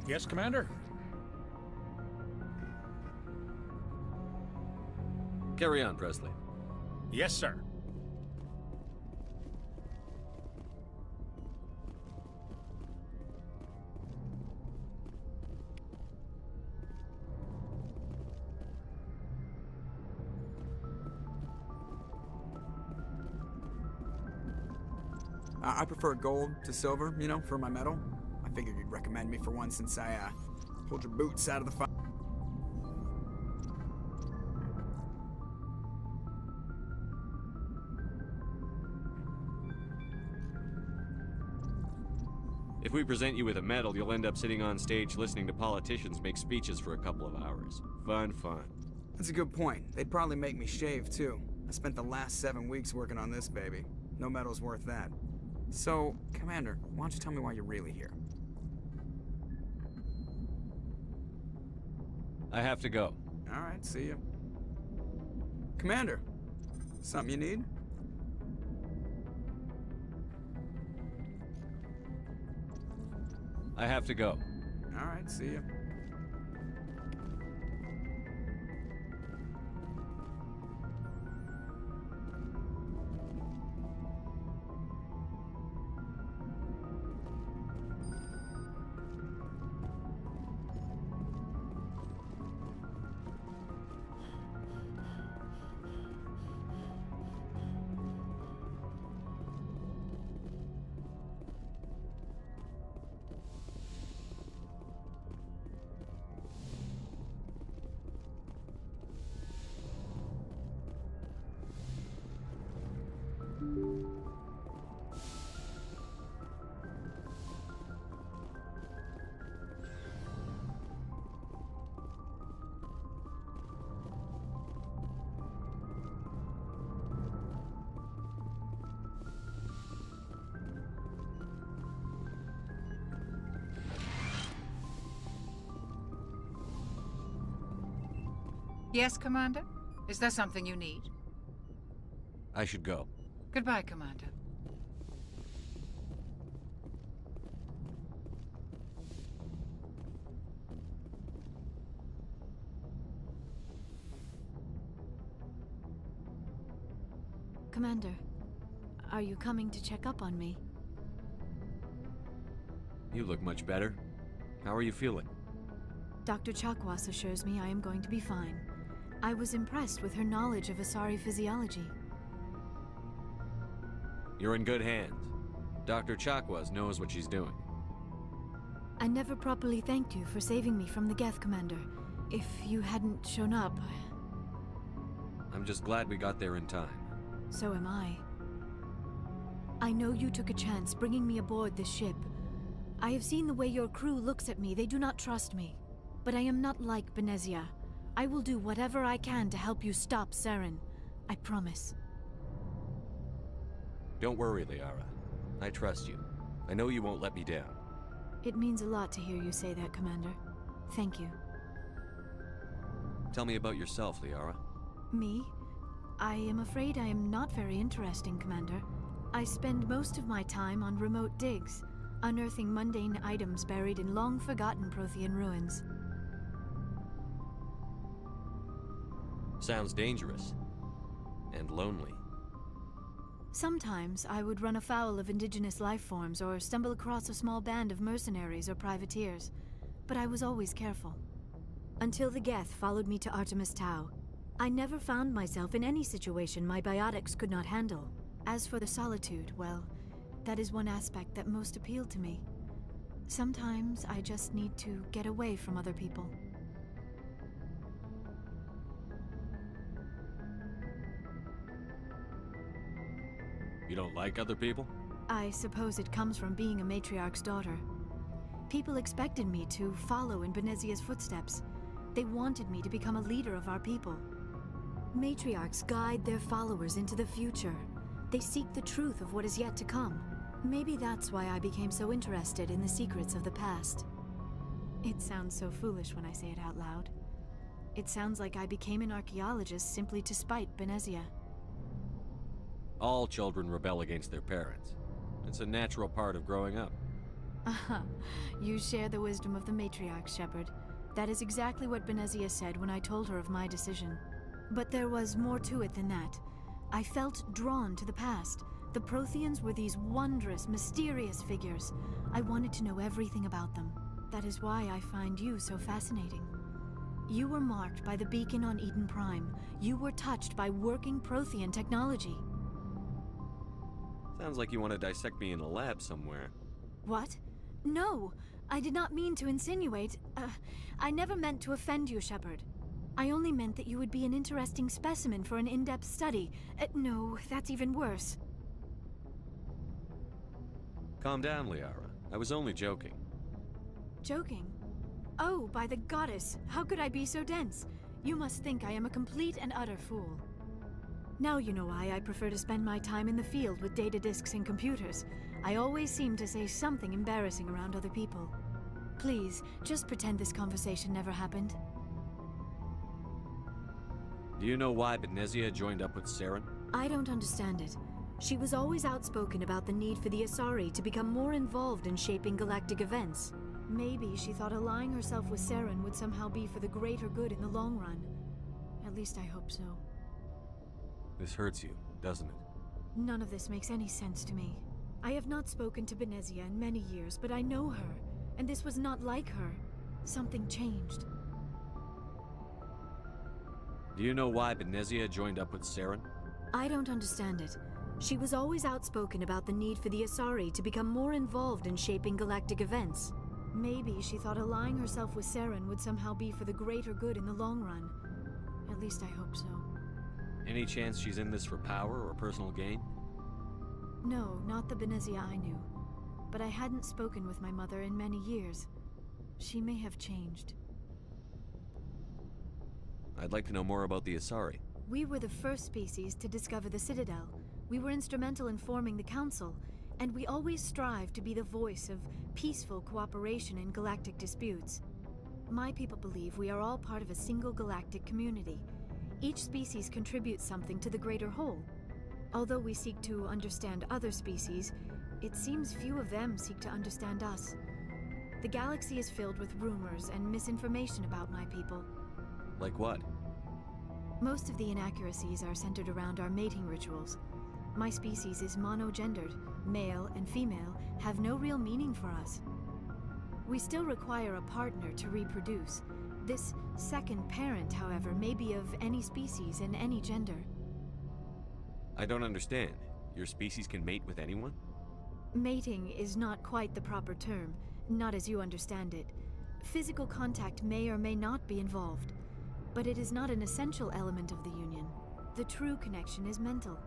Yes, Commander? Carry on, Presley. Yes, sir. I prefer gold to silver, you know, for my medal. I figured you'd recommend me for one since I, pulled your boots out of the fire. If we present you with a medal, you'll end up sitting on stage listening to politicians make speeches for a couple of hours. Fun. That's a good point. They'd probably make me shave, too. I spent the last 7 weeks working on this baby. No medal's worth that. So, Commander, why don't you tell me why you're really here? I have to go. All right, see you. Commander, something you need? I have to go. All right, see you. Yes, Commander? Is there something you need? I should go. Goodbye, Commander. Commander, are you coming to check up on me? You look much better. How are you feeling? Dr. Chakwas assures me I am going to be fine. I was impressed with her knowledge of Asari physiology. You're in good hands. Dr. Chakwas knows what she's doing. I never properly thanked you for saving me from the Geth, Commander. If you hadn't shown up, I'm just glad we got there in time. so am I. I know you took a chance bringing me aboard this ship. I have seen the way your crew looks at me. They do not trust me. But I am not like Benezia. I will do whatever I can to help you stop Saren. I promise. Don't worry, Liara. I trust you. I know you won't let me down. It means a lot to hear you say that, Commander. Thank you. Tell me about yourself, Liara. Me? I am afraid I am not very interesting, Commander. I spend most of my time on remote digs, unearthing mundane items buried in long-forgotten Prothean ruins. Sounds dangerous. And lonely. Sometimes I would run afoul of indigenous life forms or stumble across a small band of mercenaries or privateers, but I was always careful. Until the Geth followed me to Artemis Tau, I never found myself in any situation my biotics could not handle. As for the solitude, well, that is one aspect that most appealed to me. Sometimes I just need to get away from other people. You don't like other people? I suppose it comes from being a matriarch's daughter. People expected me to follow in Benezia's footsteps. They wanted me to become a leader of our people. Matriarchs guide their followers into the future. They seek the truth of what is yet to come. Maybe that's why I became so interested in the secrets of the past. It sounds so foolish when I say it out loud. It sounds like I became an archaeologist simply to spite Benezia. All children rebel against their parents. It's a natural part of growing up. Aha, you share the wisdom of the matriarch, Shepard. That is exactly what Benezia said when I told her of my decision. But there was more to it than that. I felt drawn to the past. The Protheans were these wondrous, mysterious figures. I wanted to know everything about them. That is why I find you so fascinating. You were marked by the beacon on Eden Prime. You were touched by working Prothean technology. Sounds like you want to dissect me in a lab somewhere. What? No, I did not mean to insinuate. I never meant to offend you, Shepard. I only meant that you would be an interesting specimen for an in-depth study. No, that's even worse. Calm down, Liara. I was only joking. Joking? Oh, by the goddess, how could I be so dense? You must think I am a complete and utter fool. Now you know why I prefer to spend my time in the field with data disks and computers. I always seem to say something embarrassing around other people. Please, just pretend this conversation never happened. Do you know why Benezia joined up with Saren? I don't understand it. She was always outspoken about the need for the Asari to become more involved in shaping galactic events. Maybe she thought allying herself with Saren would somehow be for the greater good in the long run. At least I hope so. This hurts you, doesn't it? None of this makes any sense to me. I have not spoken to Benezia in many years, but I know her, and this was not like her. Something changed. Do you know why Benezia joined up with Saren? I don't understand it. She was always outspoken about the need for the Asari to become more involved in shaping galactic events. Maybe she thought allying herself with Saren would somehow be for the greater good in the long run. At least I hope so. Any chance she's in this for power or personal gain? No, not the Benezia I knew. But I hadn't spoken with my mother in many years. She may have changed. I'd like to know more about the Asari. We were the first species to discover the Citadel. We were instrumental in forming the Council, and we always strive to be the voice of peaceful cooperation in galactic disputes. My people believe we are all part of a single galactic community. Each species contributes something to the greater whole. Although we seek to understand other species, it seems few of them seek to understand us. The galaxy is filled with rumors and misinformation about my people. Like what? Most of the inaccuracies are centered around our mating rituals. My species is monogendered. Male and female have no real meaning for us. We still require a partner to reproduce. This second parent, however, may be of any species and any gender. I don't understand. Your species can mate with anyone? Mating is not quite the proper term, not as you understand it. Physical contact may or may not be involved, but it is not an essential element of the union. The true connection is mental.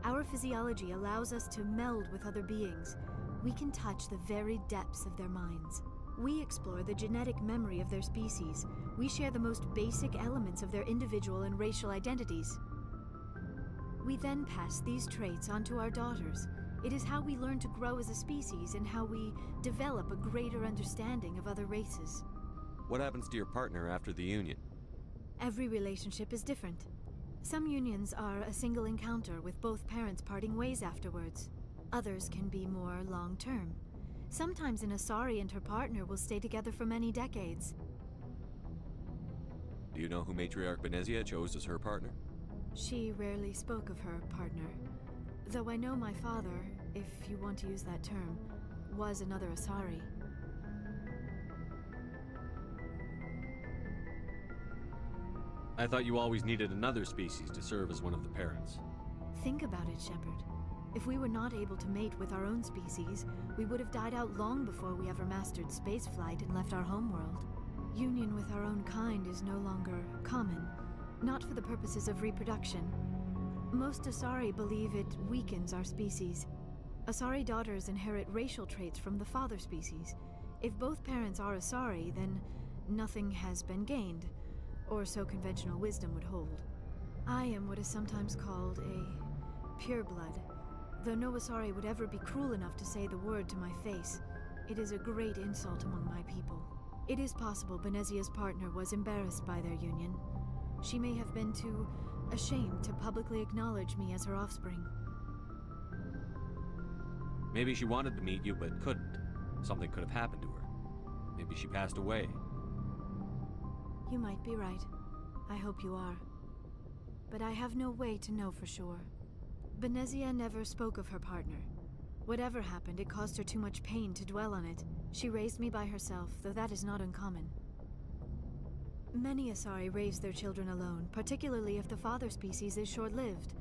Our physiology allows us to meld with other beings. We can touch the very depths of their minds. We explore the genetic memory of their species. We share the most basic elements of their individual and racial identities. We then pass these traits on to our daughters. It is how we learn to grow as a species and how we develop a greater understanding of other races. What happens to your partner after the union? Every relationship is different. Some unions are a single encounter with both parents parting ways afterwards. Others can be more long-term. Sometimes an Asari and her partner will stay together for many decades. Do you know who Matriarch Benezia chose as her partner? She rarely spoke of her partner. Though I know my father, if you want to use that term, was another Asari. I thought you always needed another species to serve as one of the parents. Think about it, Shepard. If we were not able to mate with our own species, we would have died out long before we ever mastered spaceflight and left our homeworld. Union with our own kind is no longer common, not for the purposes of reproduction. Most Asari believe it weakens our species. Asari daughters inherit racial traits from the father species. If both parents are Asari, then nothing has been gained, or so conventional wisdom would hold. I am what is sometimes called a pureblood. Though no Asari would ever be cruel enough to say the word to my face, it is a great insult among my people. It is possible Benezia's partner was embarrassed by their union. She may have been too ashamed to publicly acknowledge me as her offspring. Maybe she wanted to meet you but couldn't. Something could have happened to her. Maybe she passed away. You might be right. I hope you are. But I have no way to know for sure. Benezia never spoke of her partner. Whatever happened, it caused her too much pain to dwell on it. She raised me by herself, though that is not uncommon. Many Asari raise their children alone, particularly if the father species is short-lived.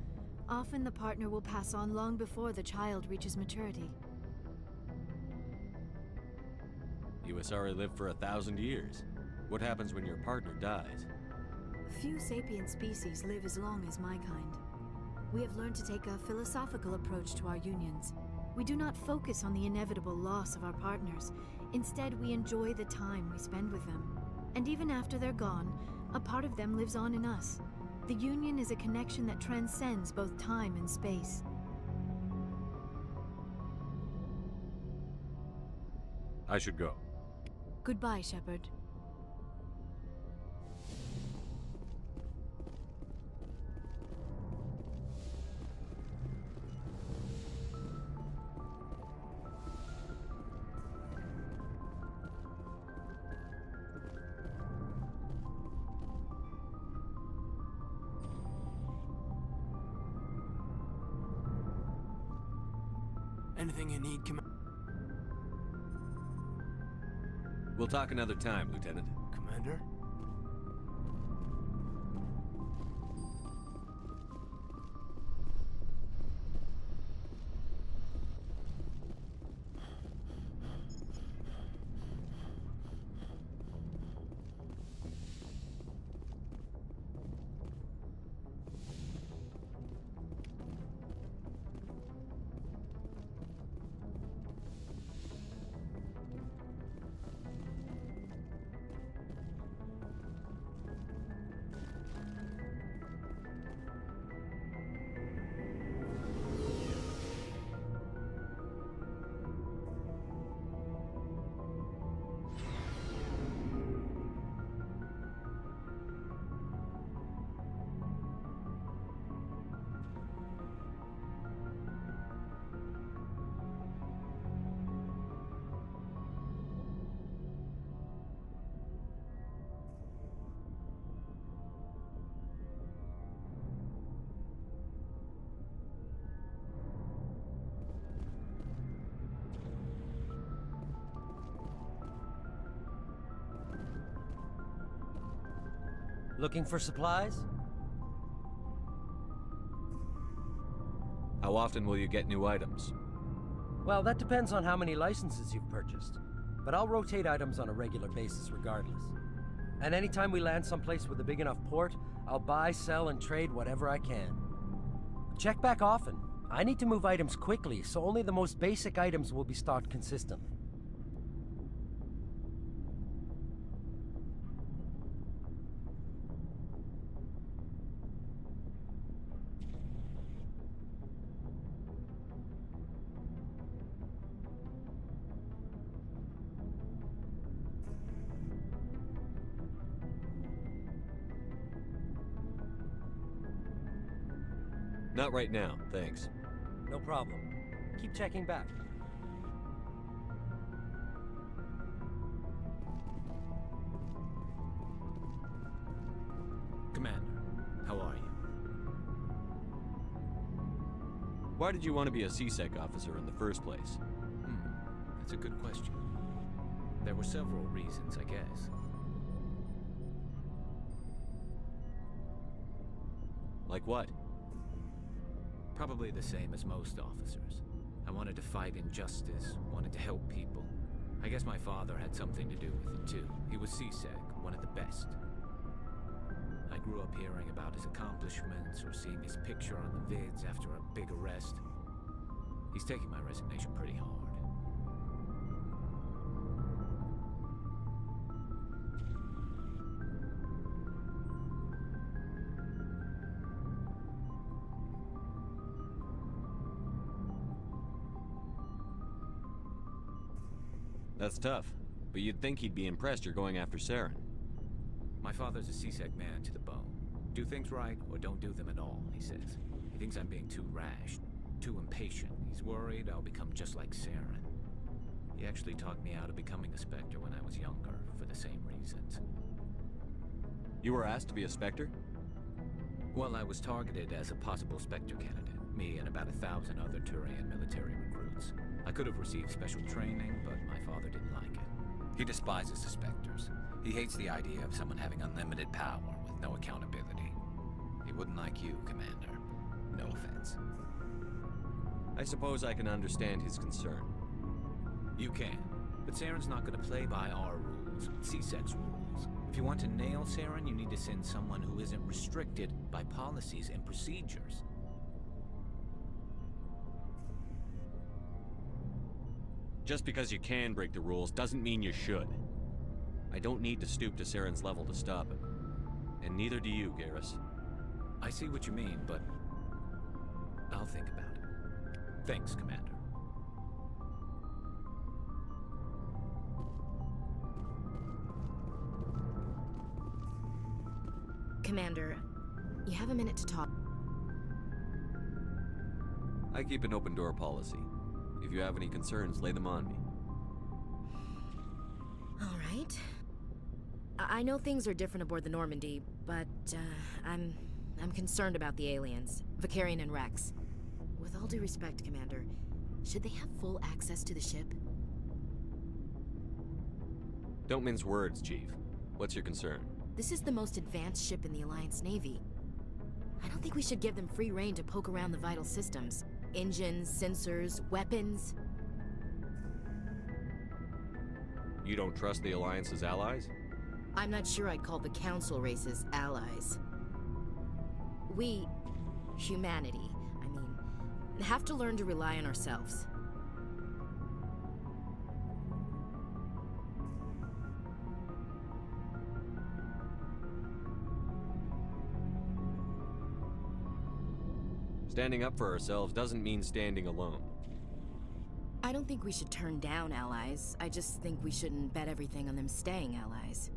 Often the partner will pass on long before the child reaches maturity. You Asari live for 1,000 years. What happens when your partner dies? Few sapient species live as long as my kind. We have learned to take a philosophical approach to our unions. We do not focus on the inevitable loss of our partners. Instead, we enjoy the time we spend with them. And even after they're gone, a part of them lives on in us. The union is a connection that transcends both time and space. I should go. Goodbye, Shepard. Anything you need, We'll talk another time, Lieutenant. Commander? Looking for supplies? How often will you get new items? Well, that depends on how many licenses you've purchased. But I'll rotate items on a regular basis regardless. And anytime we land someplace with a big enough port, I'll buy, sell, and trade whatever I can. Check back often. I need to move items quickly, so only the most basic items will be stocked consistently. Not right now, thanks. No problem. Keep checking back. Commander, how are you? Why did you want to be a C-Sec officer in the first place? That's a good question. There were several reasons, I guess. Like what? Probably the same as most officers. I wanted to fight injustice, wanted to help people. I guess my father had something to do with it too. He was C-Sec, one of the best. I grew up hearing about his accomplishments or seeing his picture on the vids after a big arrest. He's taking my resignation pretty hard. That's tough, but you'd think he'd be impressed you're going after Saren. My father's a C-Sec man to the bone. Do things right or don't do them at all, he says. He thinks I'm being too rash, too impatient. He's worried I'll become just like Saren. He actually talked me out of becoming a Spectre when I was younger, for the same reasons. You were asked to be a Spectre? Well, I was targeted as a possible Spectre candidate, me and about 1,000 other Turian military recruits. I could have received special training, but my father didn't like it. He despises the Spectres. He hates the idea of someone having unlimited power with no accountability. He wouldn't like you, Commander. No offense. I suppose I can understand his concern. You can, but Saren's not going to play by our rules, C-Sec's rules. If you want to nail Saren, you need to send someone who isn't restricted by policies and procedures. Just because you can break the rules doesn't mean you should. I don't need to stoop to Saren's level to stop him. And neither do you, Garrus. I see what you mean, but I'll think about it. Thanks, Commander. Commander, you have a minute to talk. I keep an open door policy. If you have any concerns, lay them on me. All right. I know things are different aboard the Normandy, but I'm concerned about the aliens, Vicarian and Rex. With all due respect, Commander, should they have full access to the ship? Don't mince words, Chief. What's your concern? This is the most advanced ship in the Alliance Navy. I don't think we should give them free rein to poke around the vital systems. Engines, sensors, weapons. You don't trust the Alliance's allies? I'm not sure I'd call the Council races allies. We, humanity, I mean, have to learn to rely on ourselves. Standing up for ourselves doesn't mean standing alone. I don't think we should turn down allies. I just think we shouldn't bet everything on them staying allies.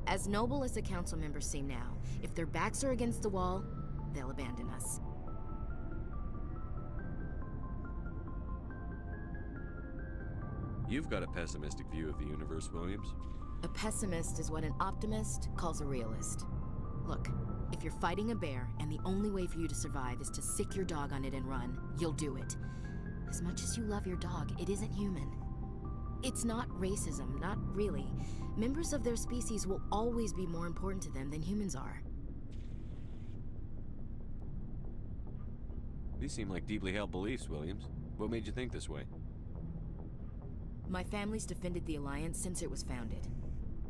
As noble as the council members seem now, if their backs are against the wall, they'll abandon us. You've got a pessimistic view of the universe, Williams. A pessimist is what an optimist calls a realist. Look, if you're fighting a bear and the only way for you to survive is to sick your dog on it and run, you'll do it. As much as you love your dog, it isn't human. It's not racism, not really. Members of their species will always be more important to them than humans are. These seem like deeply held beliefs, Williams. What made you think this way? My family's defended the Alliance since it was founded.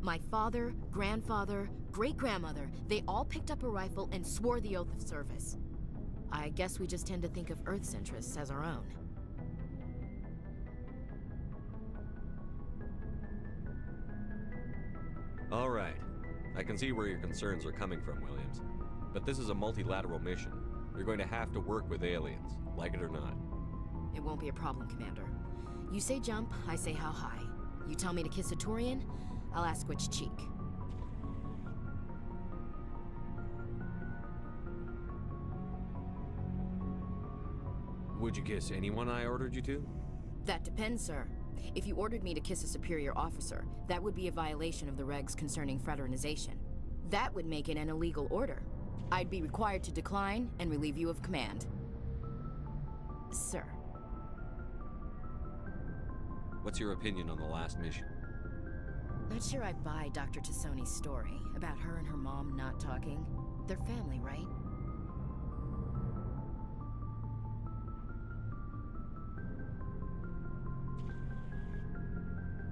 My father, grandfather, great-grandmother, they all picked up a rifle and swore the oath of service. I guess we just tend to think of Earth's interests as our own. All right. I can see where your concerns are coming from, Williams. But this is a multilateral mission. You're going to have to work with aliens, like it or not. It won't be a problem, Commander. You say jump, I say how high. You tell me to kiss a Turian, I'll ask which cheek. Would you kiss anyone I ordered you to? That depends, sir. If you ordered me to kiss a superior officer, that would be a violation of the regs concerning fraternization. That would make it an illegal order. I'd be required to decline and relieve you of command. Sir. What's your opinion on the last mission? Not sure I buy Dr. Tassoni's story about her and her mom not talking. They're family, right?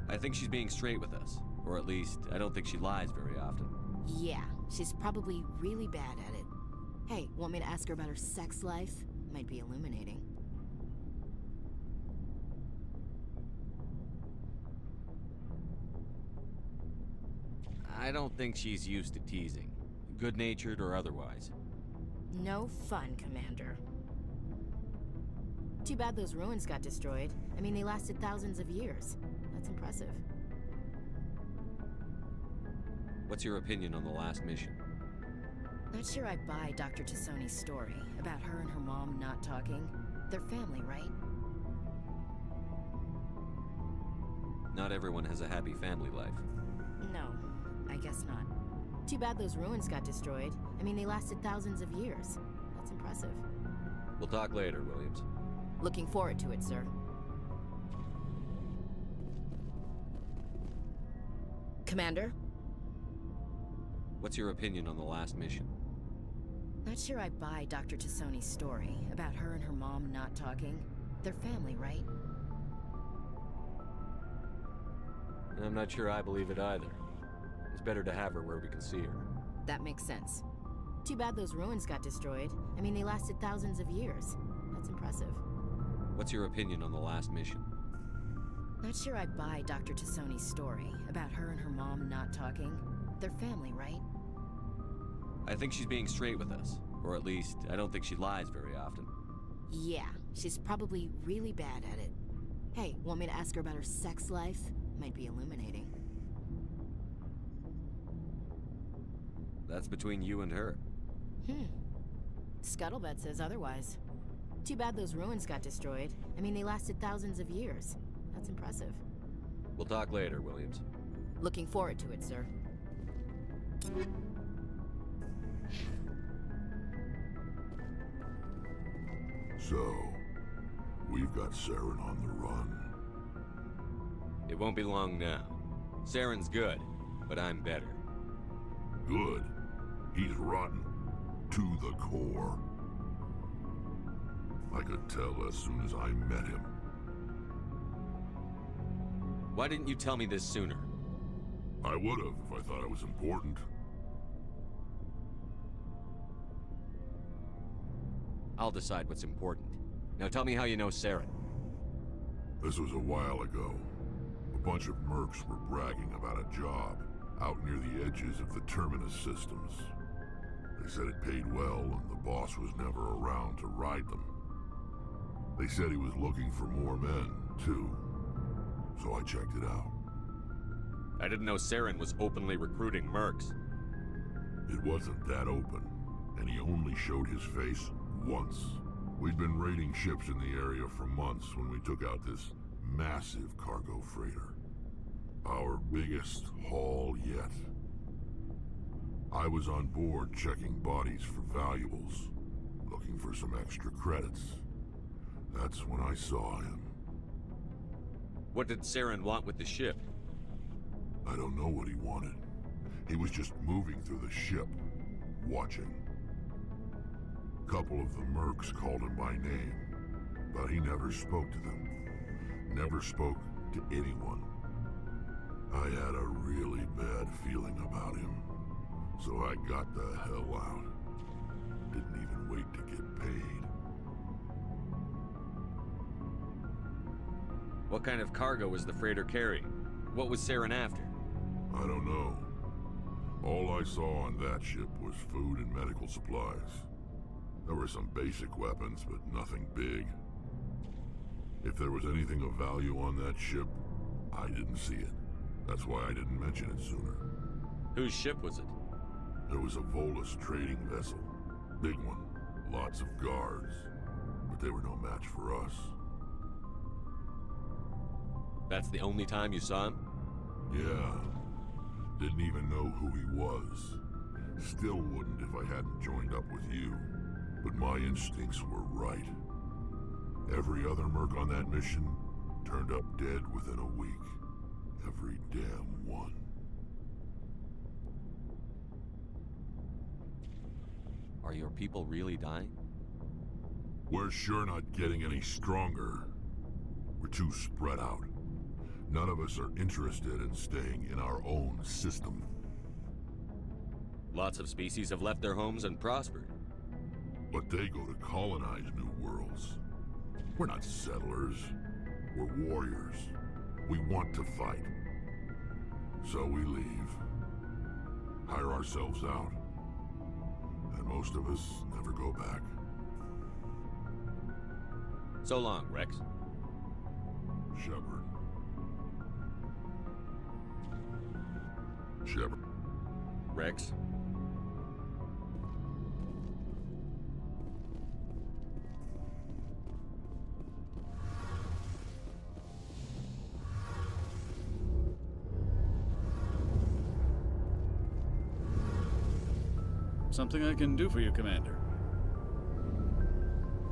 I think she's being straight with us. Or at least, I don't think she lies very often. Yeah, she's probably really bad at it. Hey, want me to ask her about her sex life? Might be illuminating. I don't think she's used to teasing. Good-natured or otherwise. No fun, Commander. Too bad those ruins got destroyed. I mean, they lasted thousands of years. That's impressive. What's your opinion on the last mission? Not sure I buy Dr. Tassoni's story about her and her mom not talking. They're family, right? Not everyone has a happy family life. No, I guess not. Too bad those ruins got destroyed. I mean, they lasted thousands of years. That's impressive. We'll talk later, Williams. Looking forward to it, sir. Commander? What's your opinion on the last mission? Not sure I buy Dr. Tassoni's story about her and her mom not talking. They're family, right? I'm not sure I believe it either. It's better to have her where we can see her. That makes sense. Too bad those ruins got destroyed. I mean, they lasted thousands of years. That's impressive. What's your opinion on the last mission? Not sure I buy Dr. Tassoni's story about her and her mom not talking. They're family, right? I think she's being straight with us. Or at least, I don't think she lies very often. Yeah, she's probably really bad at it. Hey, want me to ask her about her sex life? Might be illuminating. That's between you and her. Scuttlebutt says otherwise. Too bad those ruins got destroyed. I mean, they lasted thousands of years. That's impressive. We'll talk later, Williams. Looking forward to it, sir. So, we've got Saren on the run. It won't be long now. Saren's good, but I'm better. Good. He's rotten. To the core. I could tell as soon as I met him. Why didn't you tell me this sooner? I would have if I thought it was important. I'll decide what's important. Now tell me how you know Saren. This was a while ago. A bunch of mercs were bragging about a job out near the edges of the Terminus systems. They said it paid well and the boss was never around to ride them. They said he was looking for more men, too. So I checked it out. I didn't know Saren was openly recruiting mercs. It wasn't that open, and he only showed his face once. We'd been raiding ships in the area for months when we took out this massive cargo freighter. Our biggest haul yet. I was on board checking bodies for valuables, looking for some extra credits. That's when I saw him. What did Saren want with the ship? I don't know what he wanted. He was just moving through the ship, watching. A couple of the mercs called him by name, but he never spoke to them. Never spoke to anyone. I had a really bad feeling about him, so I got the hell out. Didn't even wait to get paid. What kind of cargo was the freighter carrying? What was Saren after? I don't know. All I saw on that ship was food and medical supplies. There were some basic weapons, but nothing big. If there was anything of value on that ship, I didn't see it. That's why I didn't mention it sooner. Whose ship was it? There was a Volus trading vessel. Big one. Lots of guards. But they were no match for us. That's the only time you saw him? Yeah. Didn't even know who he was. Still wouldn't if I hadn't joined up with you. But my instincts were right. Every other merc on that mission turned up dead within a week. Every damn one. Are your people really dying? We're sure not getting any stronger. We're too spread out. None of us are interested in staying in our own system. Lots of species have left their homes and prospered. But they go to colonize new worlds. We're not settlers. We're warriors. We want to fight. So we leave. Hire ourselves out. And most of us never go back. So long, Rex. Shepard. Shepard. Rex. Something I can do for you, Commander.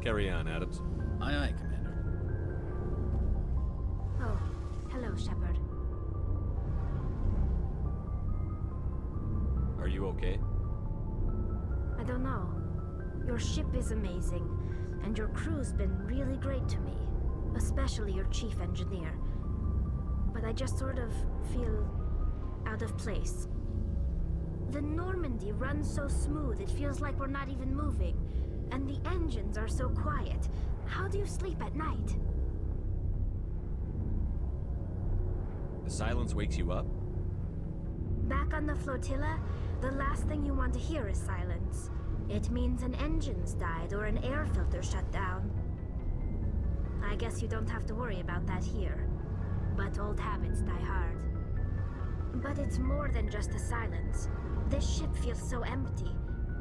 Carry on, Adams. Aye, aye, Commander. Oh, hello, Shepard. Are you okay? I don't know. Your ship is amazing, and your crew's been really great to me, especially your chief engineer. But I just sort of feel out of place. The Normandy runs so smooth, it feels like we're not even moving. And the engines are so quiet. How do you sleep at night? The silence wakes you up? Back on the flotilla, the last thing you want to hear is silence. It means an engine's died or an air filter shut down. I guess you don't have to worry about that here. But old habits die hard. But it's more than just the silence. This ship feels so empty.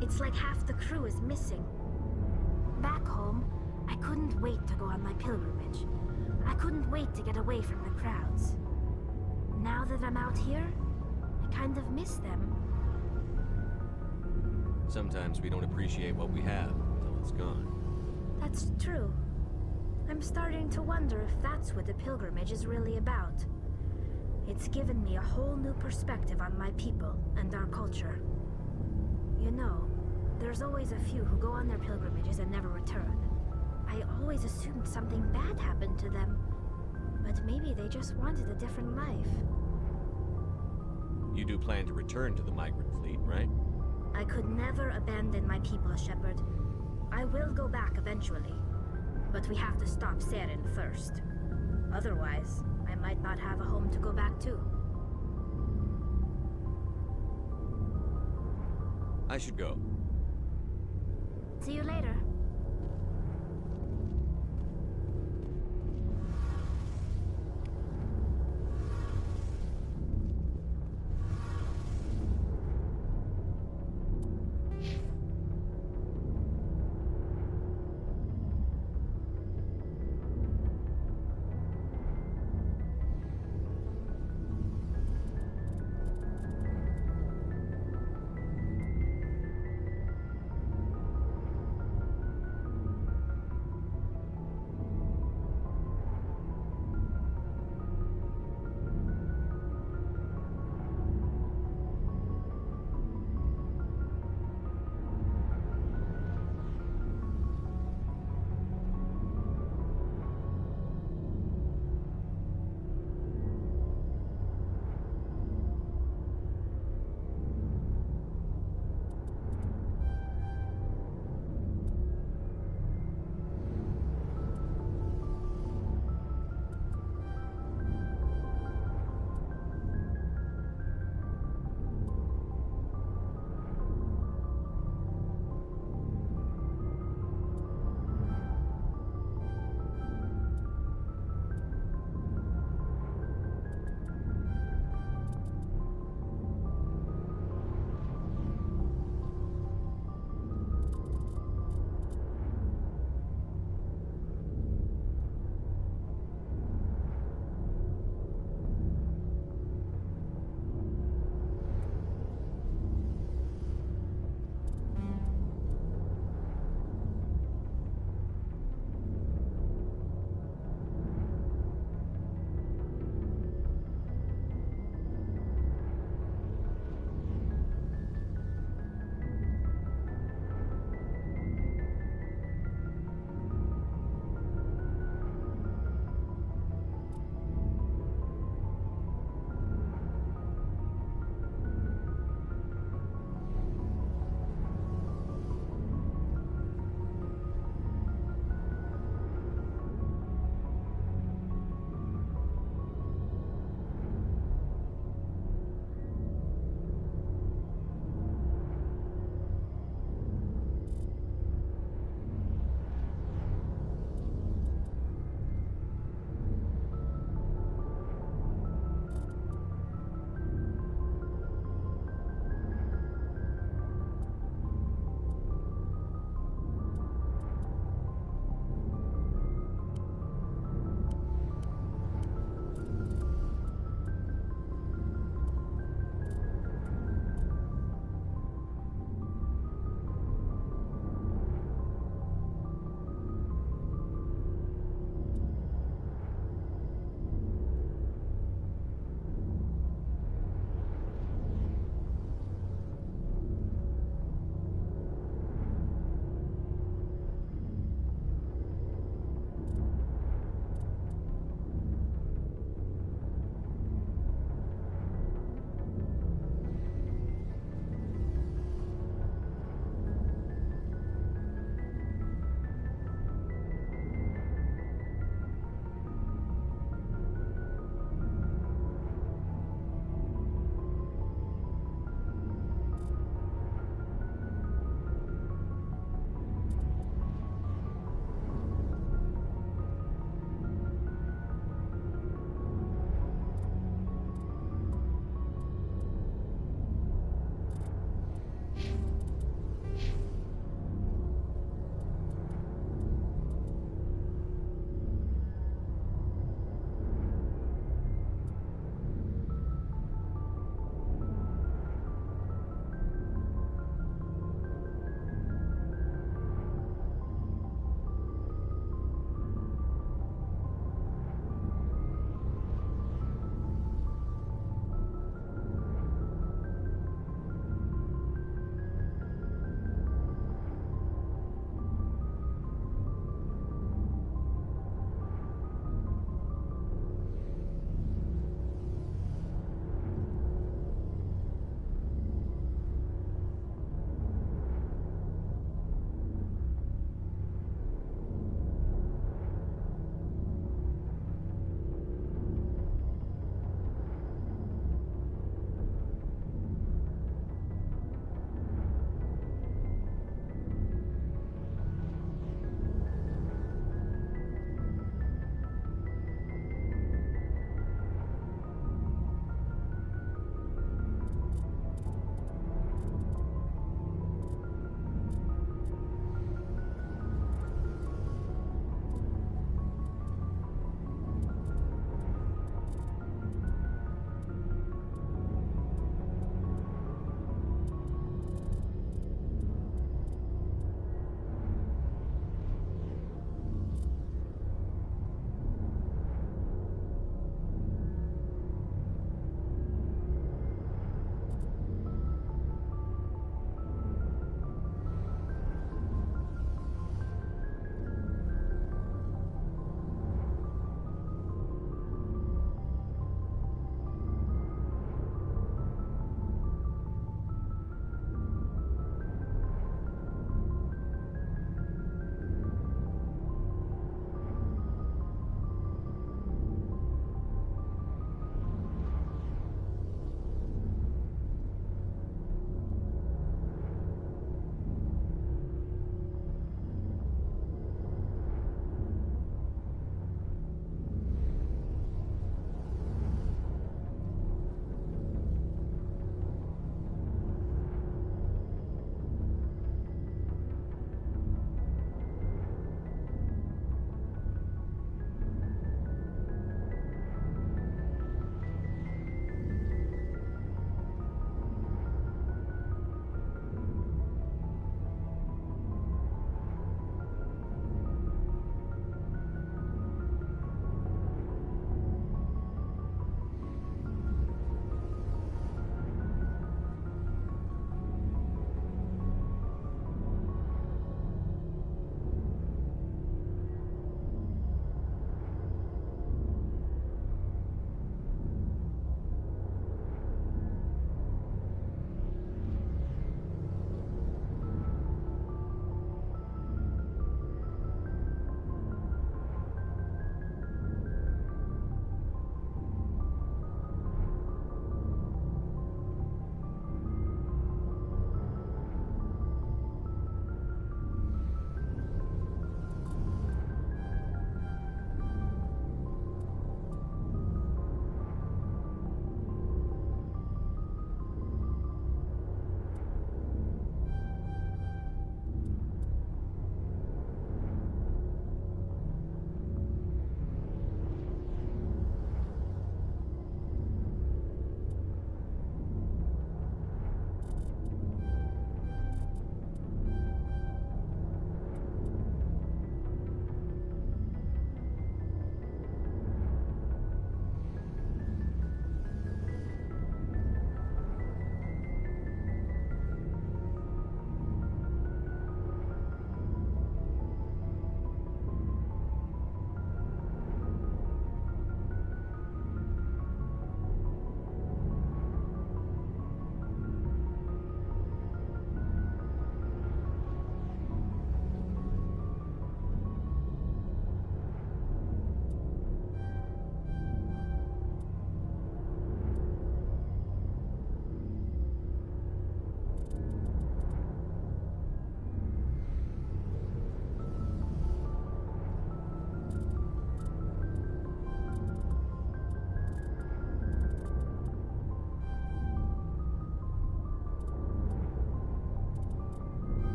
It's like half the crew is missing. Back home, I couldn't wait to go on my pilgrimage. I couldn't wait to get away from the crowds. Now that I'm out here, I kind of miss them. Sometimes we don't appreciate what we have until it's gone. That's true. I'm starting to wonder if that's what the pilgrimage is really about. It's given me a whole new perspective on my people and our culture. You know, there's always a few who go on their pilgrimages and never return. I always assumed something bad happened to them, but maybe they just wanted a different life. You do plan to return to the migrant fleet, right? I could never abandon my people, Shepard. I will go back eventually, but we have to stop Saren first. Otherwise, I might not have a home to go back to. I should go. See you later.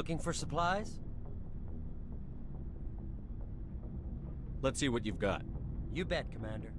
Looking for supplies? Let's see what you've got. You bet, Commander.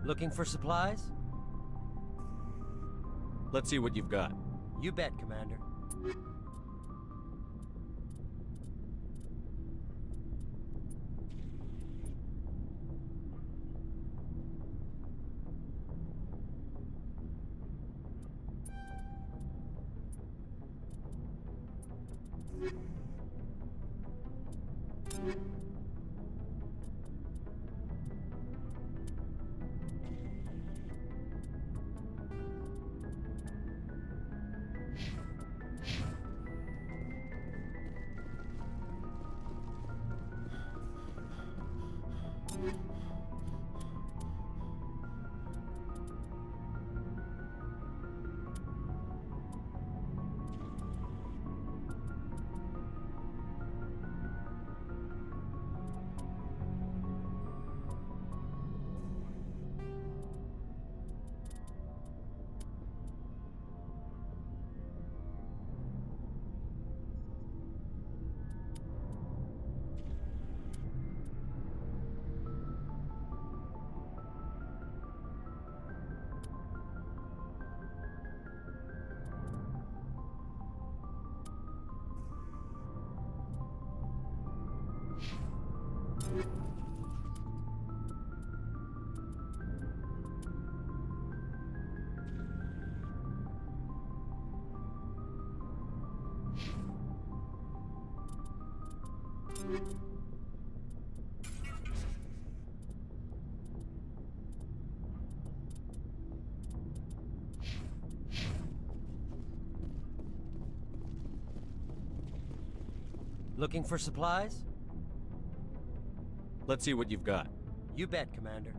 Looking for supplies? Let's see what you've got. You bet, Commander. Looking for supplies? Let's see what you've got. You bet, Commander.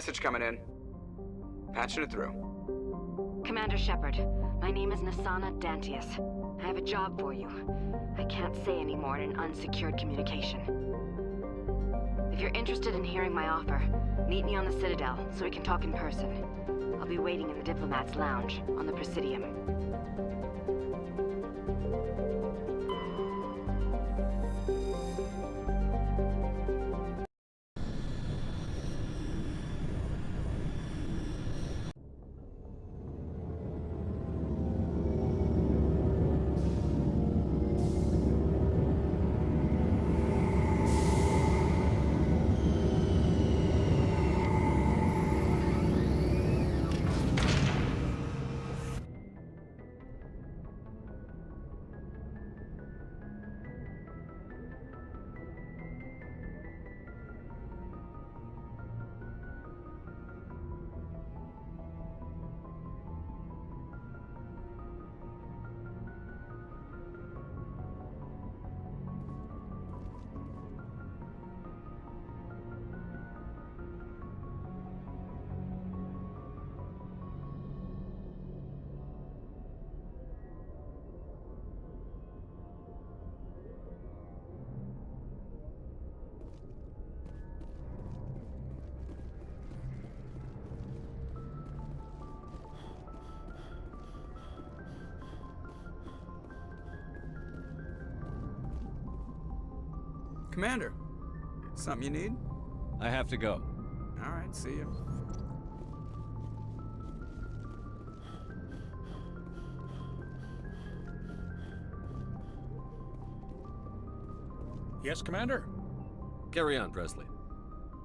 message coming in. Patching it through. Commander Shepard, my name is Nasana Dantius. I have a job for you. I can't say any more in an unsecured communication. If you're interested in hearing my offer, meet me on the Citadel so we can talk in person. I'll be waiting in the Diplomat's Lounge on the Presidium. Commander, something you need? I have to go. All right, see you. Yes, Commander? Carry on, Presley.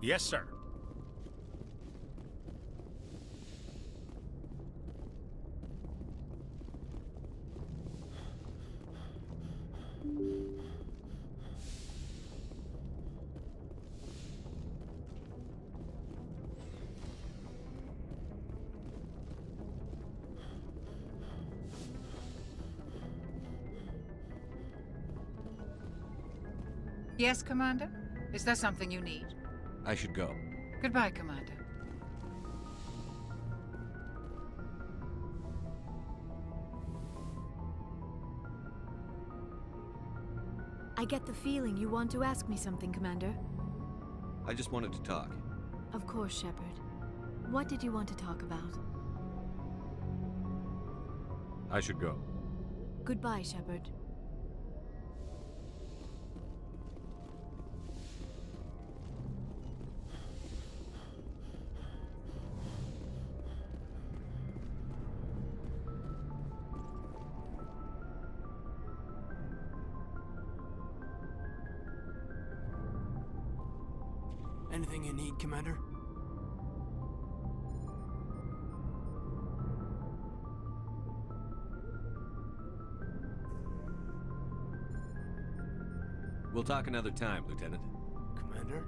Yes, sir. Yes, Commander? Is there something you need? I should go. Goodbye, Commander. I get the feeling you want to ask me something, Commander. I just wanted to talk. Of course, Shepard. What did you want to talk about? I should go. Goodbye, Shepard. Anything you need, Commander? We'll talk another time, Lieutenant. Commander?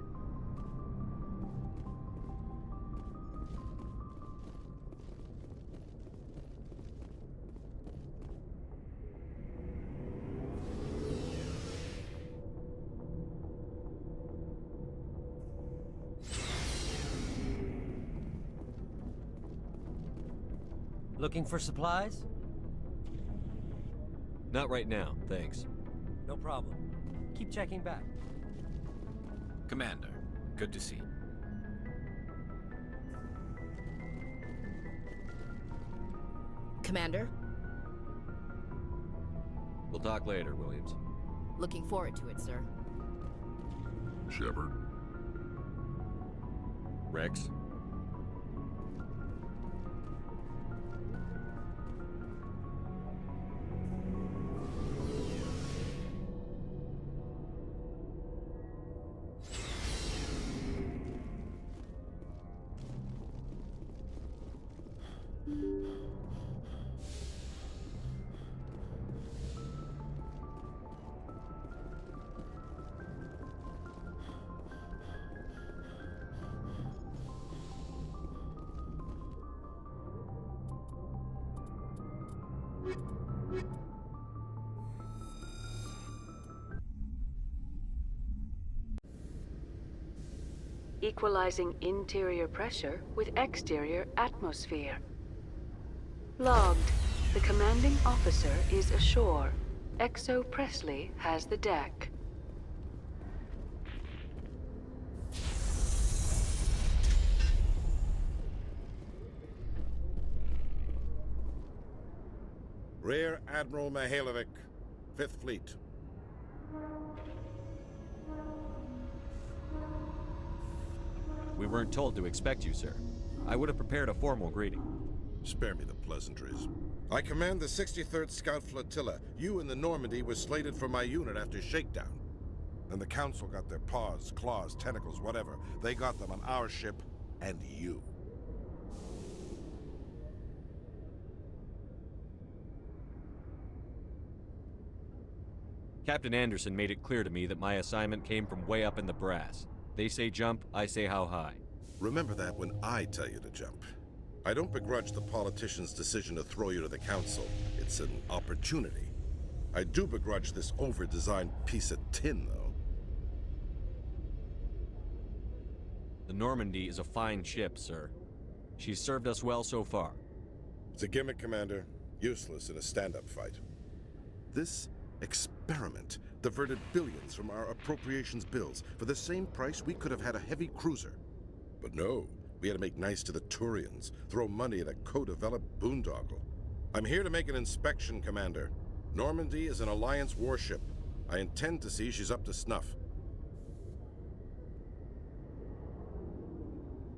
Looking for supplies? Not right now, thanks. No problem. Keep checking back. Commander, good to see you. Commander, We'll talk later, Williams. looking forward to it, sir. Shepard, Rex? equalizing interior pressure with exterior atmosphere. Logged. The commanding officer is ashore. Exo Presley has the deck. Rear Admiral Mihailovic, 5th Fleet. We weren't told to expect you, sir. I would have prepared a formal greeting. Spare me the pleasantries. I command the 63rd Scout Flotilla. You and the Normandy were slated for my unit after shakedown. And the Council got their paws, claws, tentacles, whatever. They got them on our ship and you. Captain Anderson made it clear to me that my assignment came from way up in the brass. They say jump, I say how high. Remember that when I tell you to jump. I don't begrudge the politician's decision to throw you to the Council. It's an opportunity. I do begrudge this over-designed piece of tin, though. The Normandy is a fine ship, sir. She's served us well so far. It's a gimmick, Commander. Useless in a stand-up fight. This experiment diverted billions from our appropriations bills. For the same price, we could have had a heavy cruiser. But no, we had to make nice to the Turians, throw money at a co-developed boondoggle. I'm here to make an inspection, Commander. Normandy is an Alliance warship. I intend to see she's up to snuff.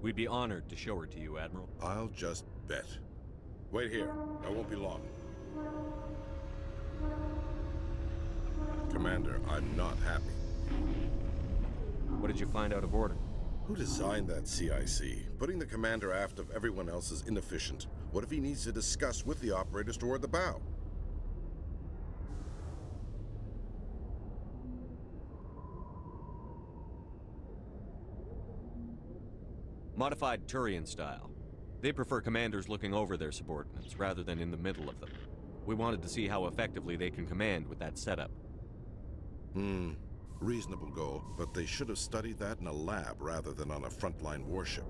We'd be honored to show her to you, Admiral. I'll just bet. Wait here. I won't be long. Commander, I'm not happy. What did you find out of order? Who designed that CIC? Putting the commander aft of everyone else is inefficient. What if he needs to discuss with the operators toward the bow? Modified Turian style. They prefer commanders looking over their subordinates rather than in the middle of them. We wanted to see how effectively they can command with that setup. Reasonable goal, but they should have studied that in a lab rather than on a frontline warship.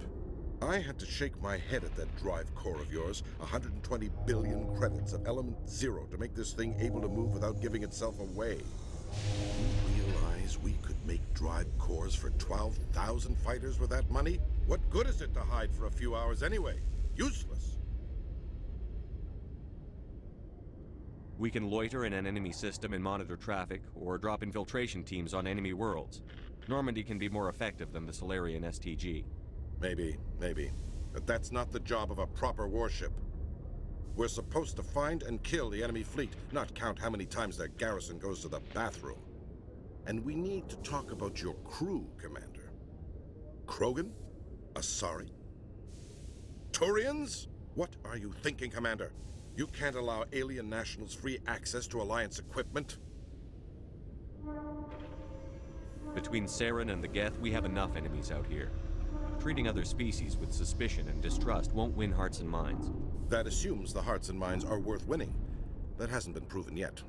I had to shake my head at that drive core of yours. 120 billion credits of element 0 to make this thing able to move without giving itself away. You realize we could make drive cores for 12,000 fighters with that money? What good is it to hide for a few hours anyway? Useless. We can loiter in an enemy system and monitor traffic, or drop infiltration teams on enemy worlds. Normandy can be more effective than the Solarian STG. Maybe. But that's not the job of a proper warship. We're supposed to find and kill the enemy fleet, not count how many times their garrison goes to the bathroom. And we need to talk about your crew, Commander. Krogan? Asari? Turians? What are you thinking, Commander? You can't allow alien nationals free access to Alliance equipment. Between Saren and the Geth, we have enough enemies out here. Treating other species with suspicion and distrust won't win hearts and minds. That assumes the hearts and minds are worth winning. That hasn't been proven yet.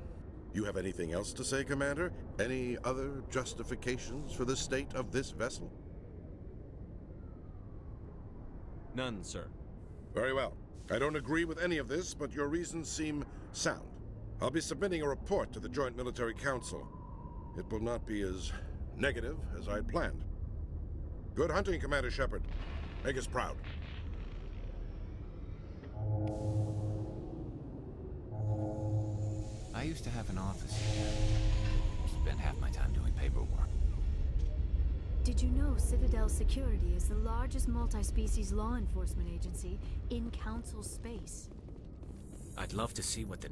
You have anything else to say, Commander? Any other justifications for the state of this vessel? None, sir. Very well. I don't agree with any of this, but your reasons seem sound. I'll be submitting a report to the Joint Military Council. It will not be as negative as I'd planned. Good hunting, Commander Shepard. Make us proud. I used to have an office here. Spent half my time doing paperwork. Did you know Citadel Security is the largest multi-species law enforcement agency in Council space? I'd love to see what the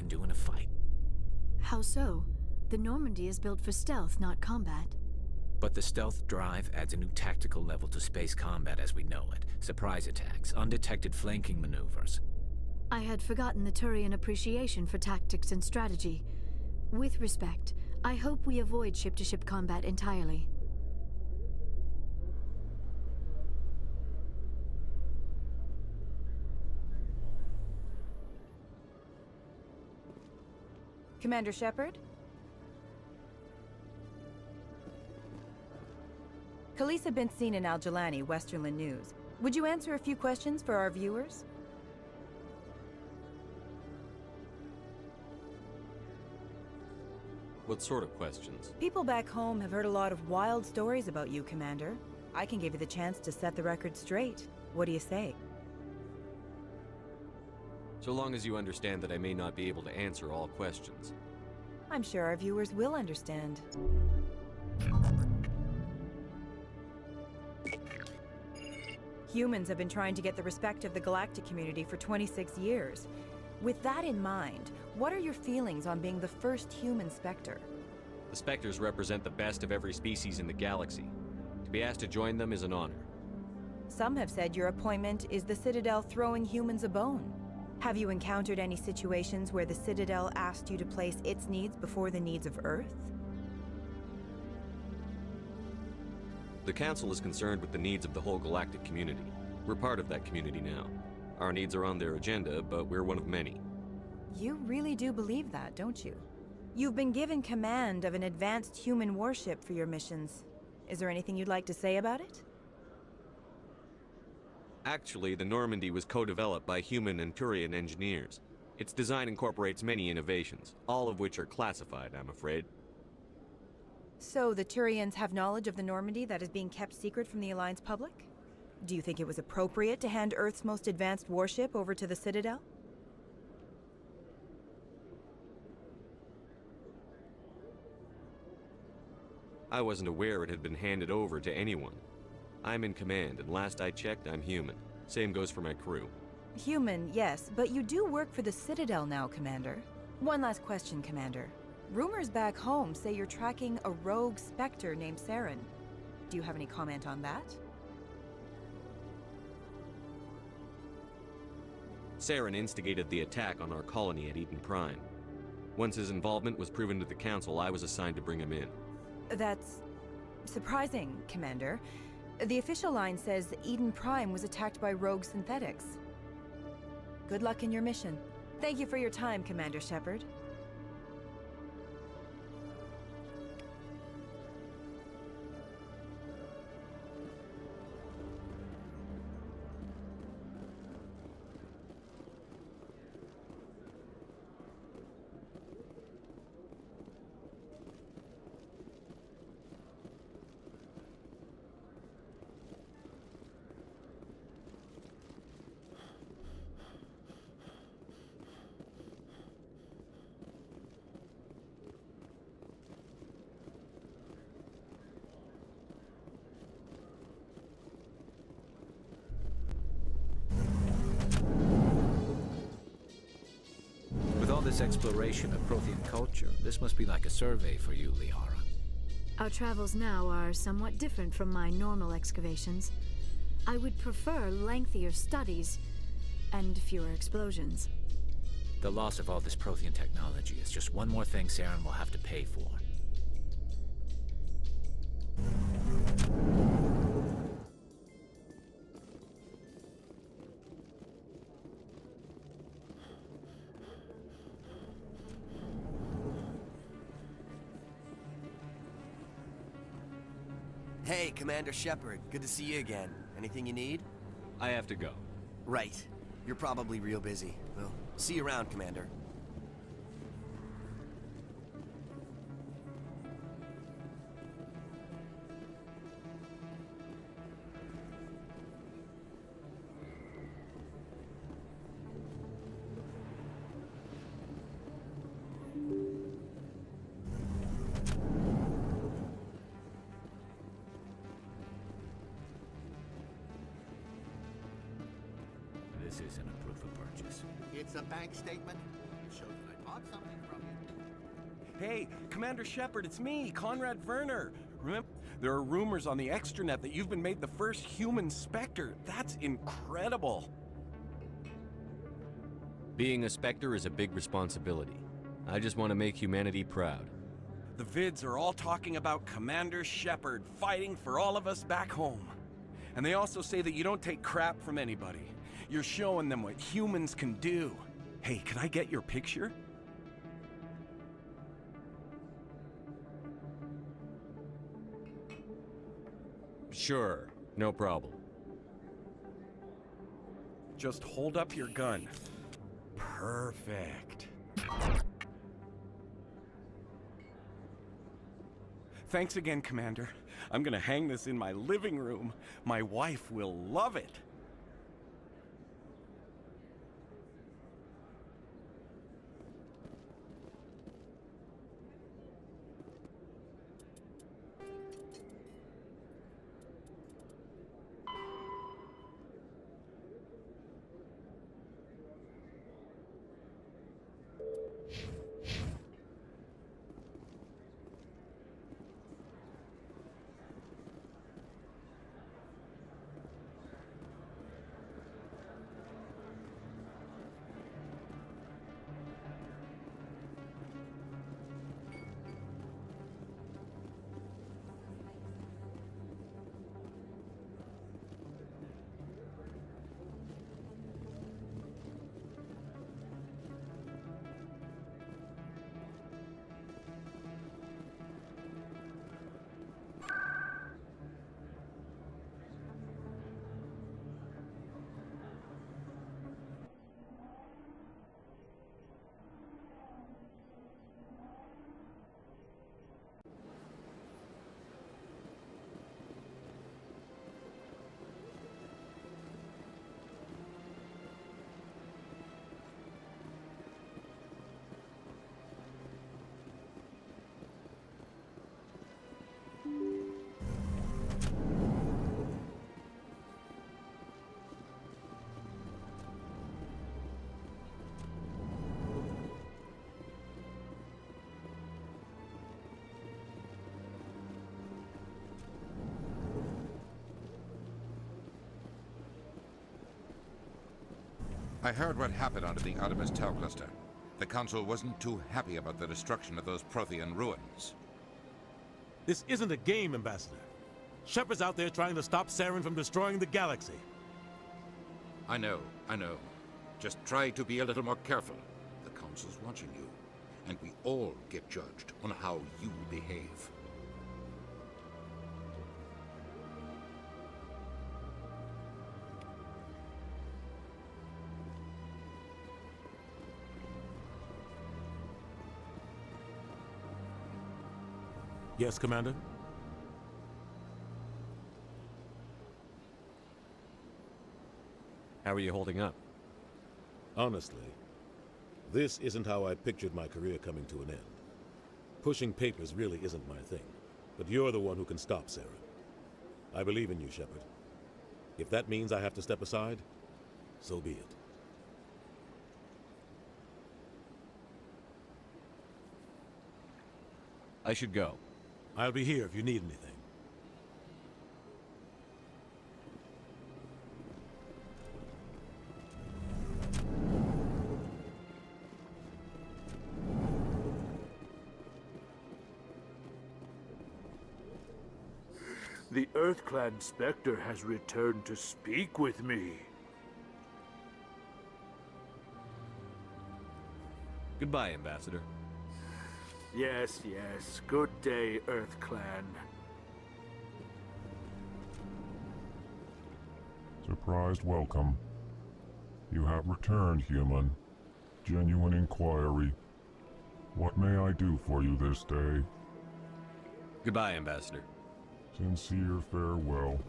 can do in a fight. How so? The Normandy is built for stealth, not combat. But the stealth drive adds a new tactical level to space combat as we know it. Surprise attacks, undetected flanking maneuvers. I had forgotten the Turian appreciation for tactics and strategy. With respect, I hope we avoid ship-to-ship combat entirely. Commander Shepard? Khaleesa been seen in Al-Jalani, Westerland News. Would you answer a few questions for our viewers? What sort of questions? People back home have heard a lot of wild stories about you, Commander. I can give you the chance to set the record straight. What do you say? So long as you understand that I may not be able to answer all questions. I'm sure our viewers will understand. Humans have been trying to get the respect of the galactic community for 26 years. With that in mind, what are your feelings on being the first human Spectre? The Spectres represent the best of every species in the galaxy. To be asked to join them is an honor. Some have said your appointment is the Citadel throwing humans a bone. Have you encountered any situations where the Citadel asked you to place its needs before the needs of Earth? The Council is concerned with the needs of the whole galactic community. We're part of that community now. Our needs are on their agenda, but we're one of many. You really do believe that, don't you? You've been given command of an advanced human warship for your missions. Is there anything you'd like to say about it? Actually, the Normandy was co-developed by human and Turian engineers. Its design incorporates many innovations, all of which are classified, I'm afraid. So the Turians have knowledge of the Normandy that is being kept secret from the Alliance public? Do you think it was appropriate to hand Earth's most advanced warship over to the Citadel? I wasn't aware it had been handed over to anyone. I'm in command, and last I checked, I'm human. Same goes for my crew. Human, yes, but you do work for the Citadel now, Commander. One last question, Commander. Rumors back home say you're tracking a rogue Spectre named Saren. Do you have any comment on that? Saren instigated the attack on our colony at Eden Prime. Once his involvement was proven to the Council, I was assigned to bring him in. That's surprising, Commander. The official line says Eden Prime was attacked by rogue synthetics. Good luck in your mission. Thank you for your time, Commander Shepard. This exploration of Prothean culture, this must be like a survey for you, Liara. Our travels now are somewhat different from my normal excavations. I would prefer lengthier studies and fewer explosions. The loss of all this Prothean technology is just one more thing Saren will have to pay for. Hey, Commander Shepard. Good to see you again. Anything you need? I have to go. Right. You're probably real busy. Well, see you around, Commander. This isn't a proof of purchase. It's a bank statement. It shows that I bought something from you. Hey, Commander Shepard, it's me, Conrad Werner. Remember, there are rumors on the extranet that you've been made the first human Spectre. That's incredible. Being a Spectre is a big responsibility. I just want to make humanity proud. The vids are all talking about Commander Shepard fighting for all of us back home. And they also say that you don't take crap from anybody. You're showing them what humans can do. Hey, can I get your picture? Sure, no problem. Just hold up your gun. Perfect. Thanks again, Commander. I'm gonna hang this in my living room. My wife will love it. I heard what happened under the Artemis Tau cluster. The Council wasn't too happy about the destruction of those Prothean ruins. This isn't a game, Ambassador. Shepard's out there trying to stop Saren from destroying the galaxy. I know. Just try to be a little more careful. The Council's watching you, and we all get judged on how you behave. Yes, Commander? How are you holding up? Honestly, this isn't how I pictured my career coming to an end. Pushing papers really isn't my thing, but you're the one who can stop Saren. I believe in you, Shepard. If that means I have to step aside, so be it. I should go. I'll be here if you need anything. The EarthClan Spectre has returned to speak with me. Goodbye, Ambassador. Yes. Good day, EarthClan. Surprised welcome. You have returned, human. Genuine inquiry. What may I do for you this day? Goodbye, Ambassador. Sincere farewell.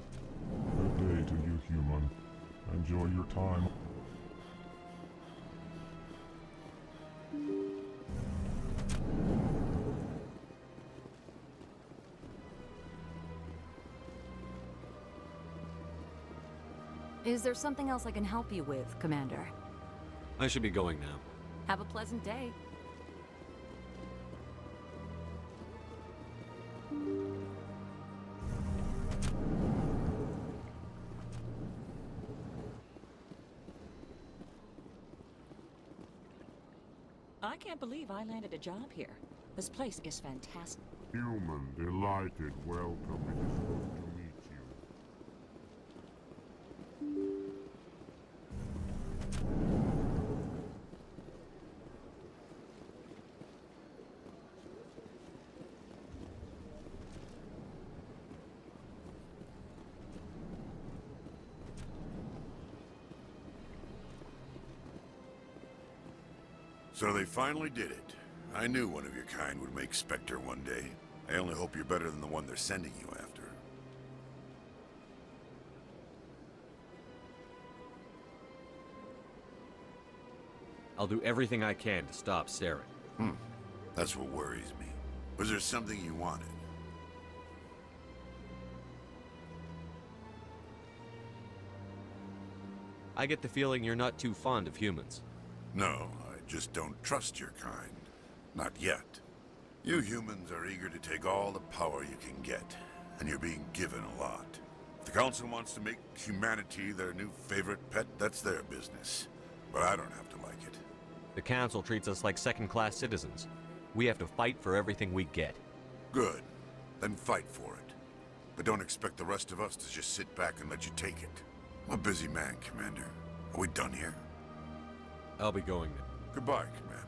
Good day to you, human. Enjoy your time. Is there something else I can help you with, Commander? I should be going now. Have a pleasant day. I can't believe I landed a job here. This place is fantastic. Human, delighted, welcome. It is good to meet you. So they finally did it. I knew one of your kind would make Spectre one day. I only hope you're better than the one they're sending you after. I'll do everything I can to stop Saren. That's what worries me. Was there something you wanted? I get the feeling you're not too fond of humans. No, I just don't trust your kind. Not yet. You humans are eager to take all the power you can get, and you're being given a lot. If the Council wants to make humanity their new favorite pet, that's their business. But I don't have to like it. The Council treats us like second-class citizens. We have to fight for everything we get. Good. Then fight for it. But don't expect the rest of us to just sit back and let you take it. I'm a busy man, Commander. Are we done here? I'll be going then. Goodbye, Commander.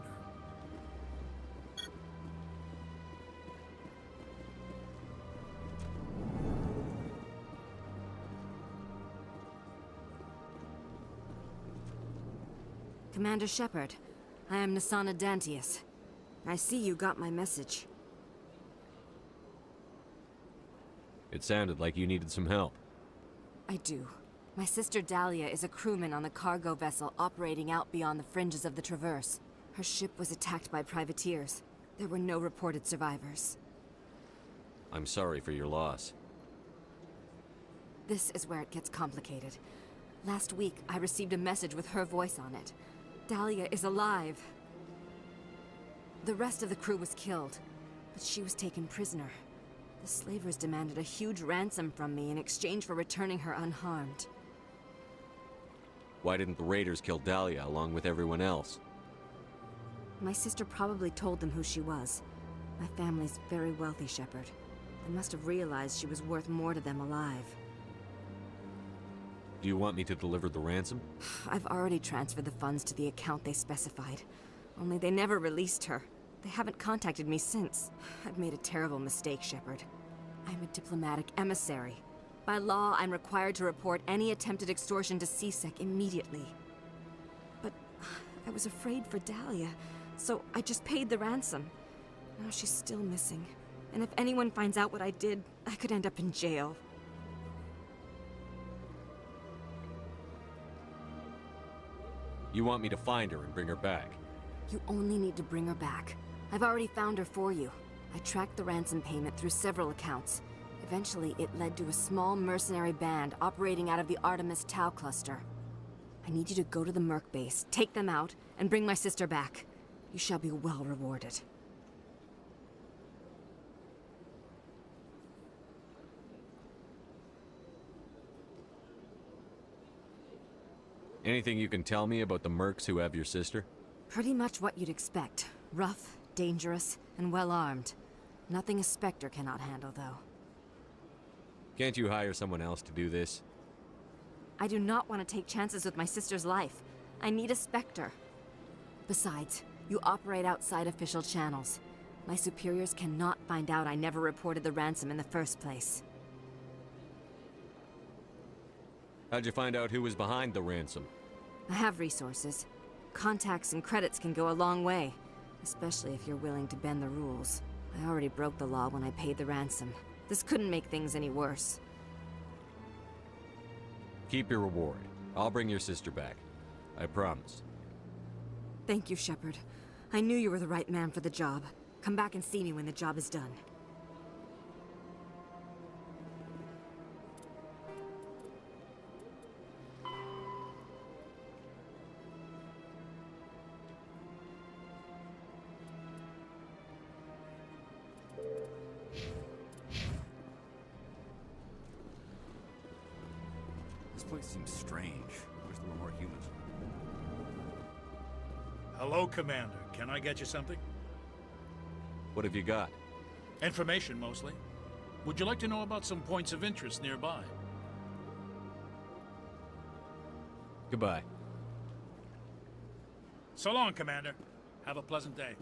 Commander Shepard, I am Nasana Dantius. I see you got my message. It sounded like you needed some help. I do. My sister Dahlia is a crewman on the cargo vessel operating out beyond the fringes of the Traverse. Her ship was attacked by privateers. There were no reported survivors. I'm sorry for your loss. This is where it gets complicated. Last week, I received a message with her voice on it. Dahlia is alive. The rest of the crew was killed, but she was taken prisoner. The slavers demanded a huge ransom from me in exchange for returning her unharmed. Why didn't the raiders kill Dahlia along with everyone else? My sister probably told them who she was. My family's very wealthy, Shepard. They must have realized she was worth more to them alive. Do you want me to deliver the ransom? I've already transferred the funds to the account they specified. Only they never released her. They haven't contacted me since. I've made a terrible mistake, Shepard. I'm a diplomatic emissary. By law, I'm required to report any attempted extortion to CSEC immediately. But I was afraid for Dahlia, so I just paid the ransom. Now she's still missing. And if anyone finds out what I did, I could end up in jail. You want me to find her and bring her back? You only need to bring her back. I've already found her for you. I tracked the ransom payment through several accounts. Eventually, it led to a small mercenary band operating out of the Artemis Tau cluster. I need you to go to the Merc base, take them out, and bring my sister back. You shall be well rewarded. Anything you can tell me about the mercs who have your sister? Pretty much what you'd expect. Rough, dangerous, and well-armed. Nothing a Spectre cannot handle, though. Can't you hire someone else to do this? I do not want to take chances with my sister's life. I need a Spectre. Besides, you operate outside official channels. My superiors cannot find out I never reported the ransom in the first place. How'd you find out who was behind the ransom? I have resources. Contacts and credits can go a long way, especially if you're willing to bend the rules. I already broke the law when I paid the ransom. This couldn't make things any worse. Keep your reward. I'll bring your sister back. I promise. Thank you, Shepard. I knew you were the right man for the job. Come back and see me when the job is done. This place seems strange. I wish there were more humans. Hello, Commander. Can I get you something? What have you got? Information, mostly. Would you like to know about some points of interest nearby? Goodbye. So long, Commander. Have a pleasant day.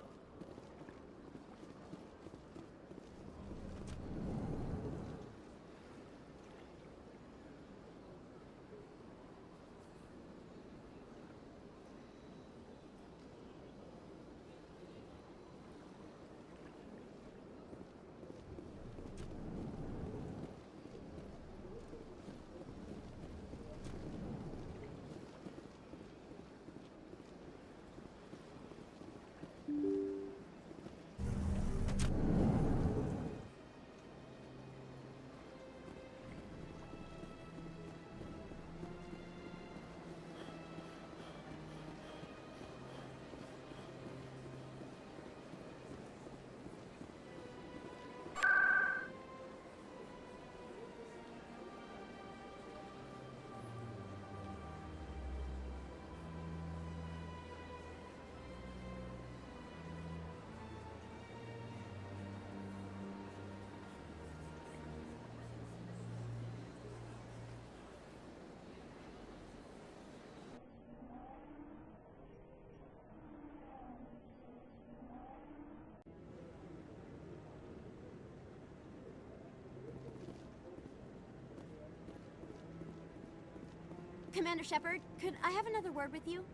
Commander Shepard, could I have another word with you?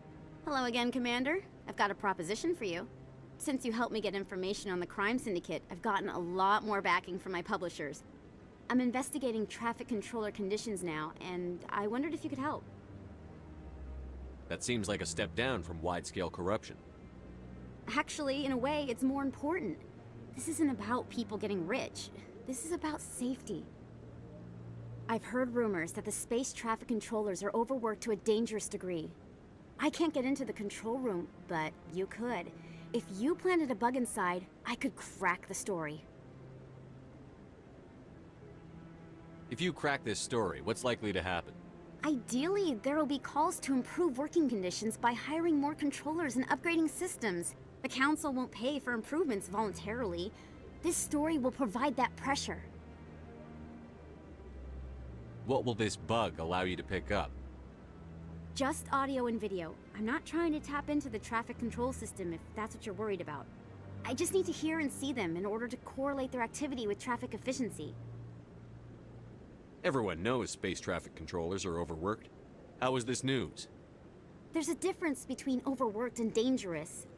Hello again, Commander. I've got a proposition for you. Since you helped me get information on the crime syndicate, I've gotten a lot more backing from my publishers. I'm investigating traffic controller conditions now, and I wondered if you could help. That seems like a step down from wide-scale corruption. Actually, in a way, it's more important. This isn't about people getting rich. This is about safety. I've heard rumors that the space traffic controllers are overworked to a dangerous degree. I can't get into the control room, but you could. If you planted a bug inside, I could crack the story. If you crack this story, what's likely to happen? Ideally, there will be calls to improve working conditions by hiring more controllers and upgrading systems. The Council won't pay for improvements voluntarily. This story will provide that pressure. What will this bug allow you to pick up? Just audio and video. I'm not trying to tap into the traffic control system if that's what you're worried about. I just need to hear and see them in order to correlate their activity with traffic efficiency. Everyone knows space traffic controllers are overworked. How is this news? There's a difference between overworked and dangerous.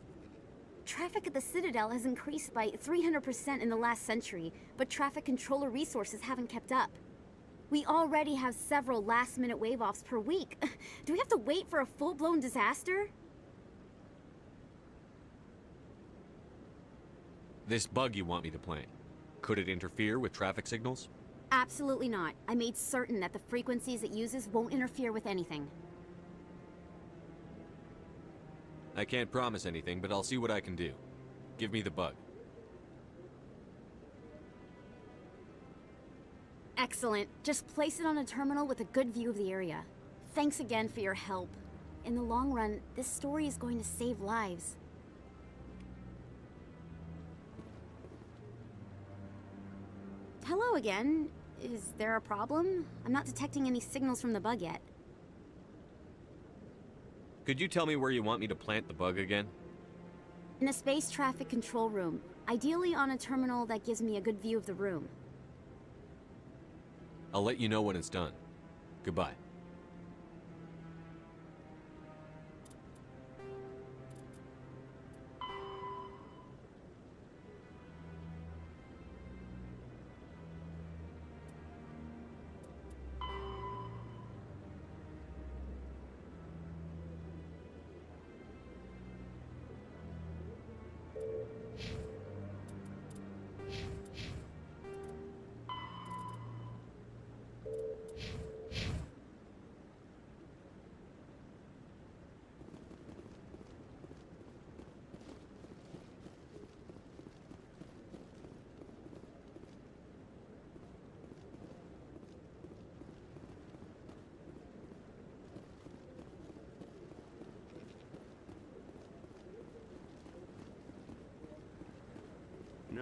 Traffic at the Citadel has increased by 300% in the last century, but traffic controller resources haven't kept up. We already have several last-minute wave-offs per week. Do we have to wait for a full-blown disaster? This bug you want me to plant, could it interfere with traffic signals? Absolutely not. I made certain that the frequencies it uses won't interfere with anything. I can't promise anything, but I'll see what I can do. Give me the bug. Excellent. Just place it on a terminal with a good view of the area. Thanks again for your help. In the long run, this story is going to save lives. Hello again. Is there a problem? I'm not detecting any signals from the bug yet. Could you tell me where you want me to plant the bug again? In a space traffic control room. Ideally on a terminal that gives me a good view of the room. I'll let you know when it's done. Goodbye.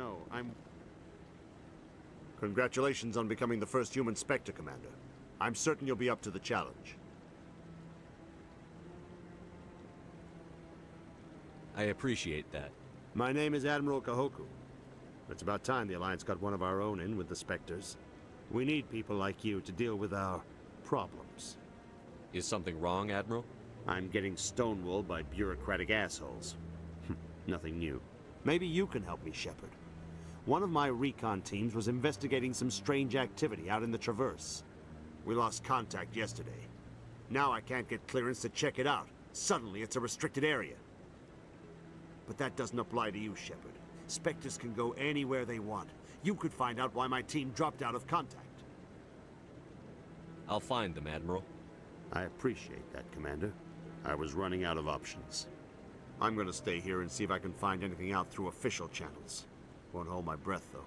know. Congratulations on becoming the first human Spectre, Commander. I'm certain you'll be up to the challenge. I appreciate that. My name is Admiral Kahoku. It's about time the Alliance got one of our own in with the Spectres. We need people like you to deal with our problems. Is something wrong, Admiral? I'm getting stonewalled by bureaucratic assholes. Nothing new. Maybe you can help me, Shepard. One of my recon teams was investigating some strange activity out in the Traverse. We lost contact yesterday. Now I can't get clearance to check it out. Suddenly it's a restricted area. But that doesn't apply to you, Shepard. Spectres can go anywhere they want. You could find out why my team dropped out of contact. I'll find them, Admiral. I appreciate that, Commander. I was running out of options. I'm gonna stay here and see if I can find anything out through official channels. Won't hold my breath, though.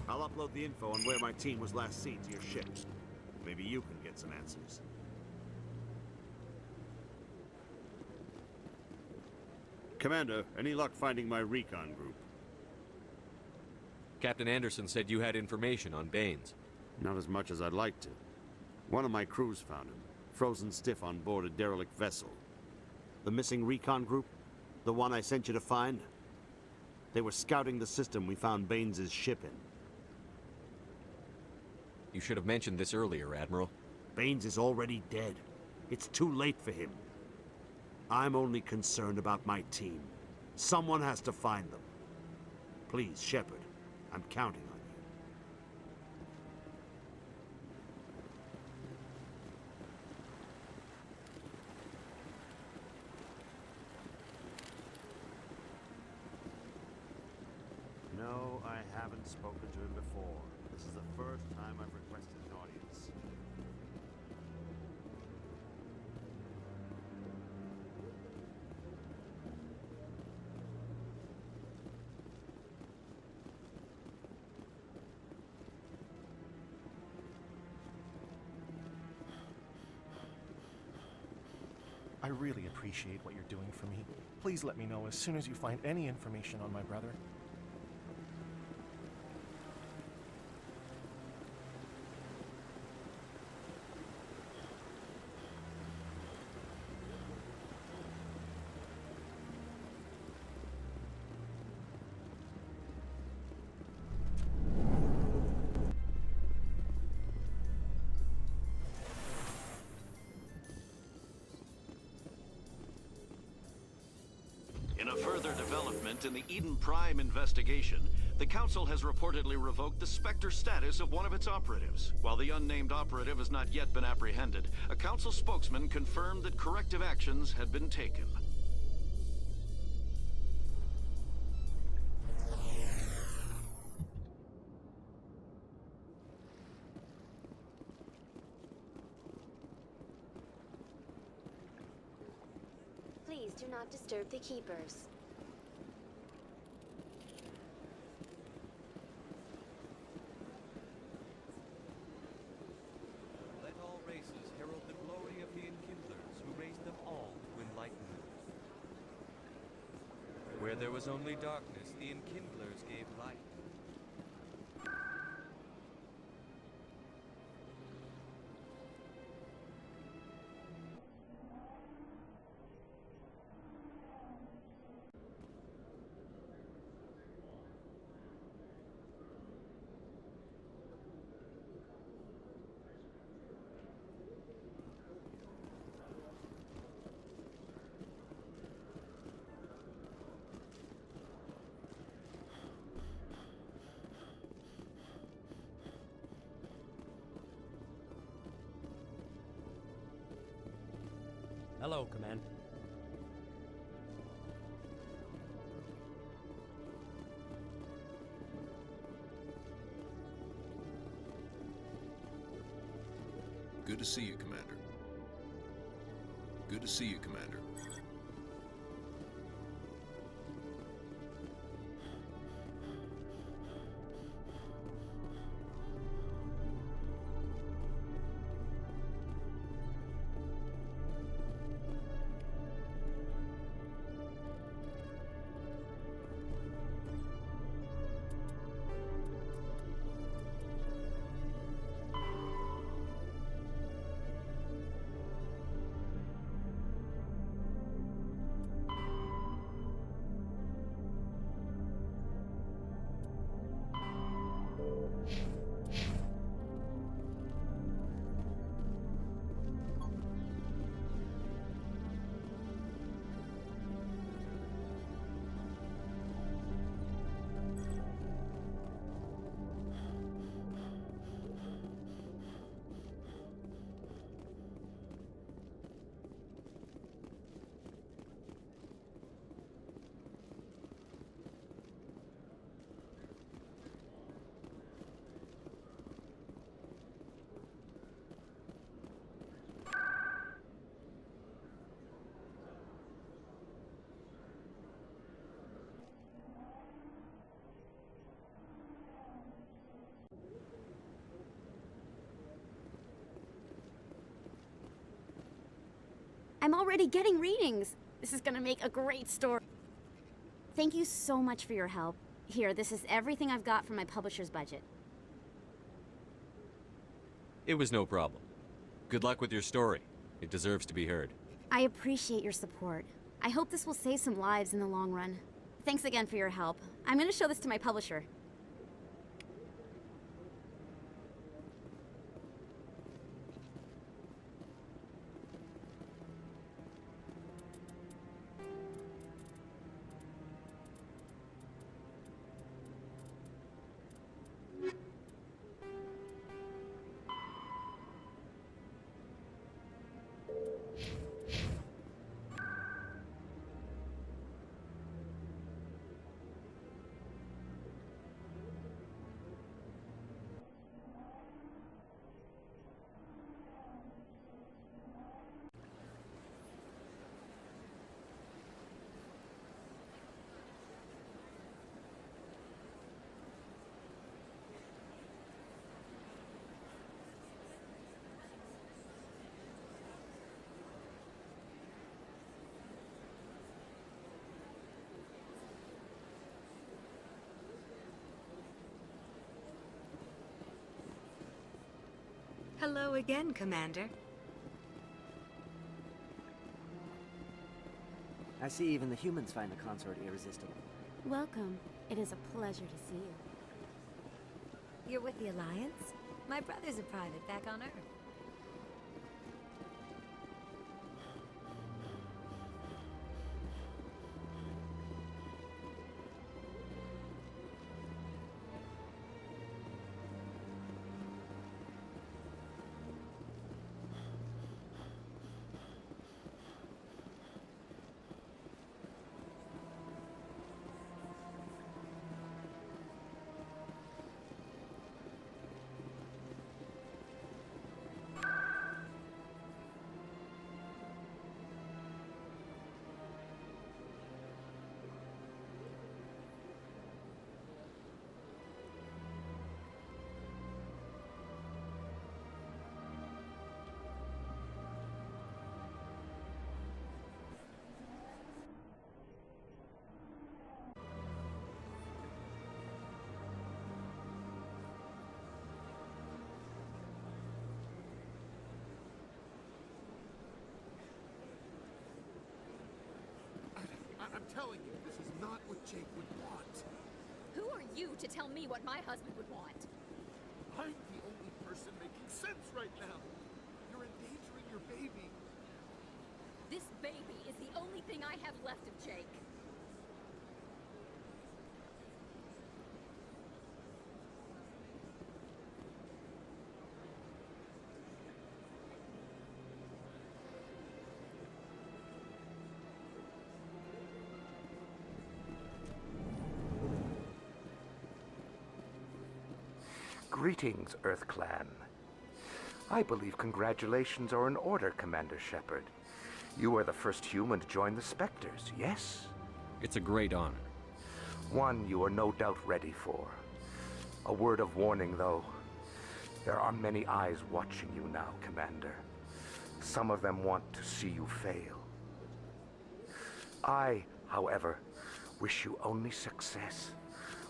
I'll upload the info on where my team was last seen to your ship. Maybe you can get some answers. Commander, any luck finding my recon group? Captain Anderson said you had information on Baines. Not as much as I'd like to. One of my crews found him, frozen stiff on board a derelict vessel. The missing recon group? The one I sent you to find? They were scouting the system we found Baines' ship in. You should have mentioned this earlier, Admiral. Baines is already dead. It's too late for him. I'm only concerned about my team. Someone has to find them. Please, Shepard. I'm counting on you. No, I haven't spoken to him before. This is the first time I've requested an audience. I really appreciate what you're doing for me. Please let me know as soon as you find any information on my brother. In a further development in the Eden Prime investigation, the Council has reportedly revoked the Spectre status of one of its operatives. While the unnamed operative has not yet been apprehended, a Council spokesman confirmed that corrective actions had been taken. Please do not disturb the keepers. Let all races herald the glory of the enkindlers who raised them all to enlightenment. Where there was only darkness, the enkindlers gave light. Hello, Command. Good to see you, Commander. Good to see you, Commander. I'm already getting readings. This is gonna make a great story. Thank you so much for your help. Here, this is everything I've got from my publisher's budget. It was no problem. Good luck with your story. It deserves to be heard. I appreciate your support. I hope this will save some lives in the long run. Thanks again for your help. I'm gonna show this to my publisher. Hello again, Commander. I see even the humans find the consort irresistible. Welcome. It is a pleasure to see you. You're with the Alliance? My brother's a private back on Earth. I'm telling you, this is not what Jake would want. Who are you to tell me what my husband would want? I'm the only person making sense right now. You're endangering your baby. This baby is the only thing I have left of Jake. Greetings, Earth Clan. I believe congratulations are in order, Commander Shepard. You are the first human to join the Spectres, yes? It's a great honor. One you are no doubt ready for. A word of warning, though. There are many eyes watching you now, Commander. Some of them want to see you fail. I, however, wish you only success.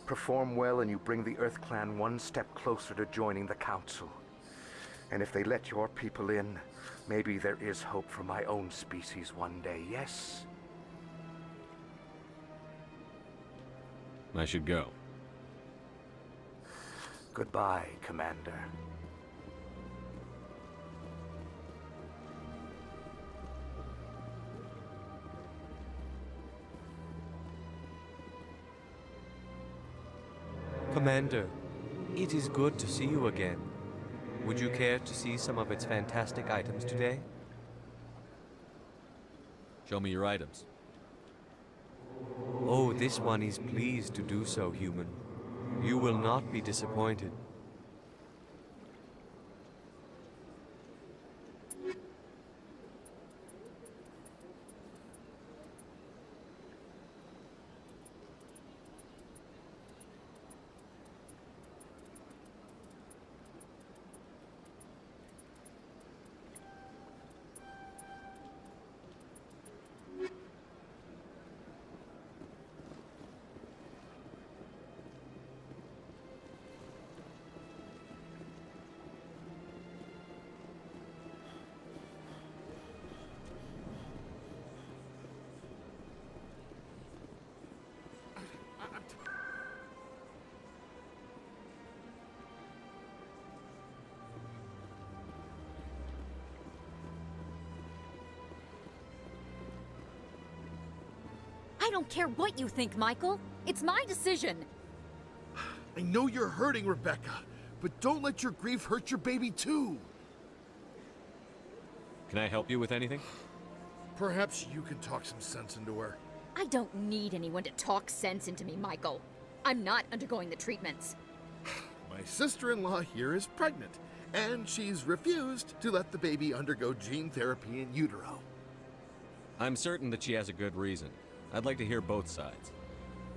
Perform well and you bring the Earth Clan one step closer to joining the Council. And if they let your people in, maybe there is hope for my own species one day, yes? I should go. Goodbye, Commander. Commander, it is good to see you again. Would you care to see some of its fantastic items today? Show me your items. Oh, this one is pleased to do so, human. You will not be disappointed. don't care what you think, Michael. It's my decision. I know you're hurting, Rebecca, but don't let your grief hurt your baby too. Can I help you with anything? Perhaps you can talk some sense into her. I don't need anyone to talk sense into me, Michael. I'm not undergoing the treatments. My sister-in-law here is pregnant, and she's refused to let the baby undergo gene therapy in utero. I'm certain that she has a good reason. I'd like to hear both sides.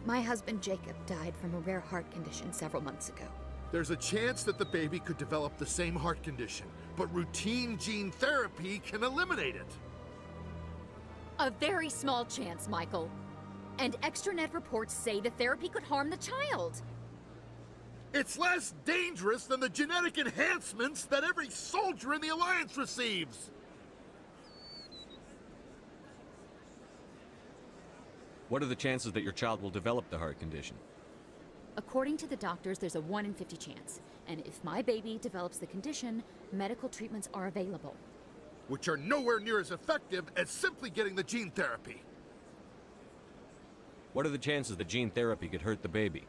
My husband Jacob died from a rare heart condition several months ago. There's a chance that the baby could develop the same heart condition, but routine gene therapy can eliminate it. A very small chance, Michael. And extranet reports say the therapy could harm the child. It's less dangerous than the genetic enhancements that every soldier in the Alliance receives. What are the chances that your child will develop the heart condition? According to the doctors, there's a 1 in 50 chance. And if my baby develops the condition, medical treatments are available. Which are nowhere near as effective as simply getting the gene therapy. What are the chances that gene therapy could hurt the baby?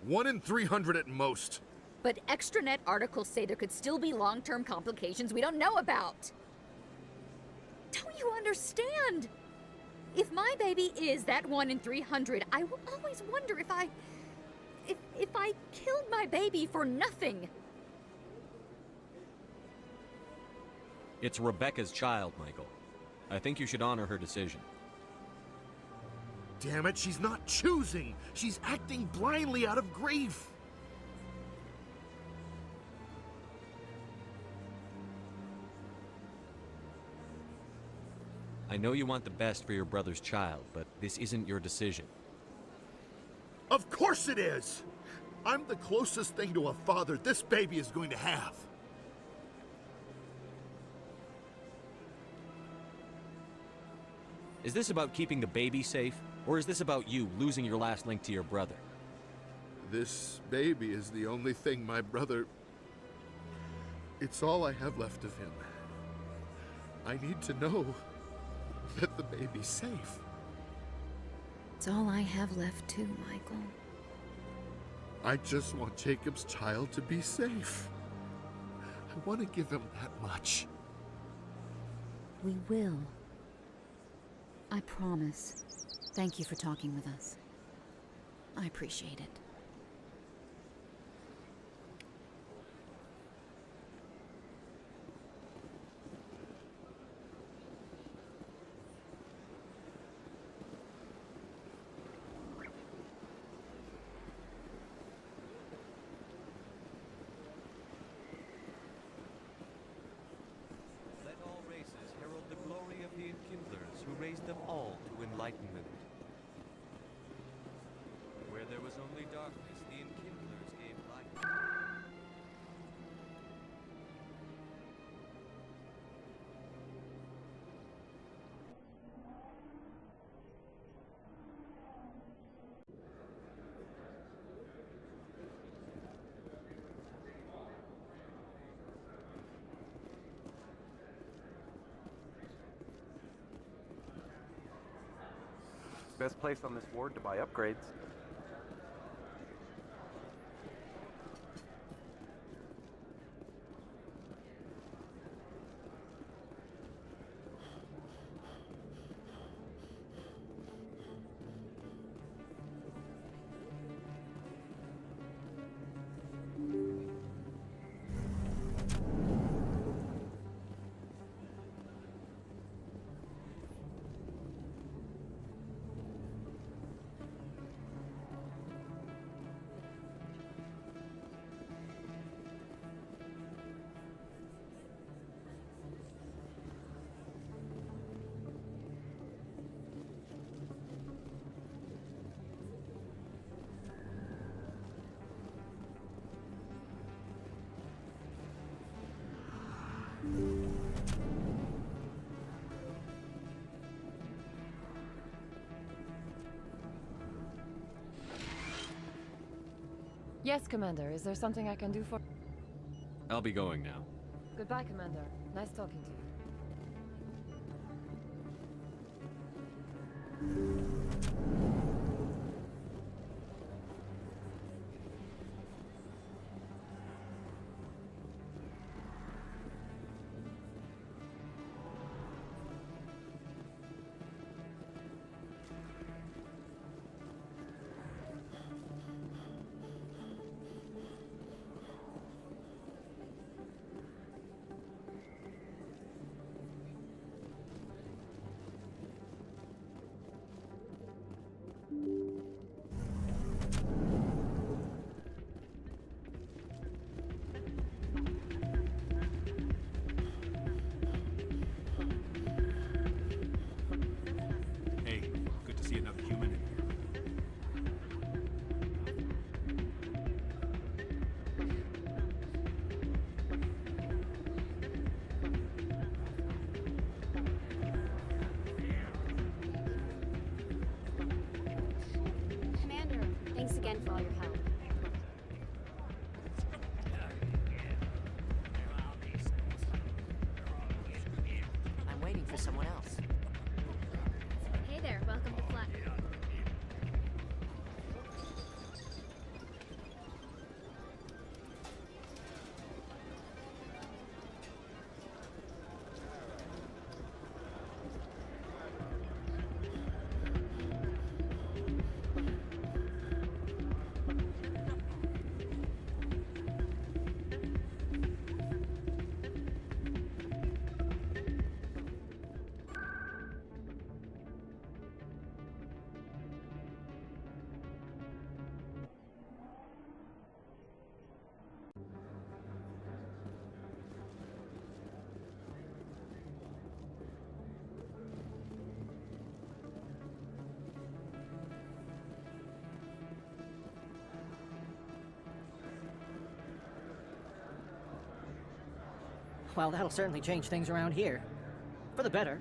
1 in 300 at most. But extranet articles say there could still be long-term complications we don't know about. Don't you understand? If my baby is that 1 in 300, I will always wonder if I killed my baby for nothing. It's Rebecca's child, Michael. I think you should honor her decision. Damn it, she's not choosing. She's acting blindly out of grief. I know you want the best for your brother's child, but this isn't your decision. Of course it is! I'm the closest thing to a father this baby is going to have. Is this about keeping the baby safe, or is this about you losing your last link to your brother? This baby is the only thing my brother... It's all I have left of him. I need to know that the baby's safe. It's all I have left too, Michael. I just want Jacob's child to be safe. I want to give him that much. We will. I promise. Thank you for talking with us. I appreciate it. Let all races herald the glory of the enkindlers who raised them all to enlightenment. Where there was only darkness, the enkindlers gave light. Best place on this ward to buy upgrades. Yes, Commander. Is there something I can do for... I'll be going now. Goodbye, Commander. Nice talking to you. for someone else. Hey there, welcome to Flat. Well, that'll certainly change things around here. For the better.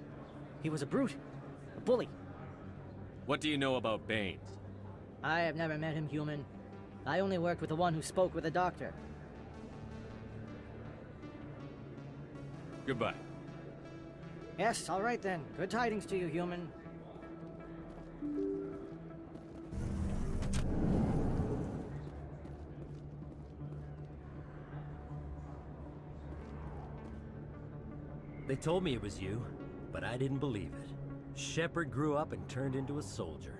He was a brute. A bully. What do you know about Baines? I have never met him, human. I only worked with the one who spoke with the doctor. Goodbye. Yes, all right then. Good tidings to you, human. They told me it was you, but I didn't believe it. Shepard grew up and turned into a soldier.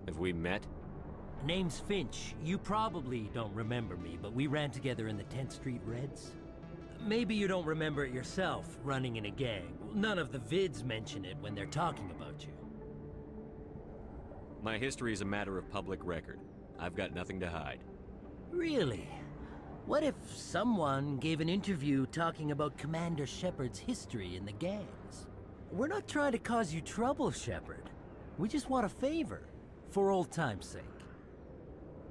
Have we met? Name's Finch. You probably don't remember me, but we ran together in the 10th Street Reds. Maybe you don't remember it yourself, running in a gang. None of the vids mention it when they're talking about you. My history is a matter of public record. I've got nothing to hide. Really? What if someone gave an interview talking about Commander Shepard's history in the gangs? We're not trying to cause you trouble, Shepard. We just want a favor, for old time's sake.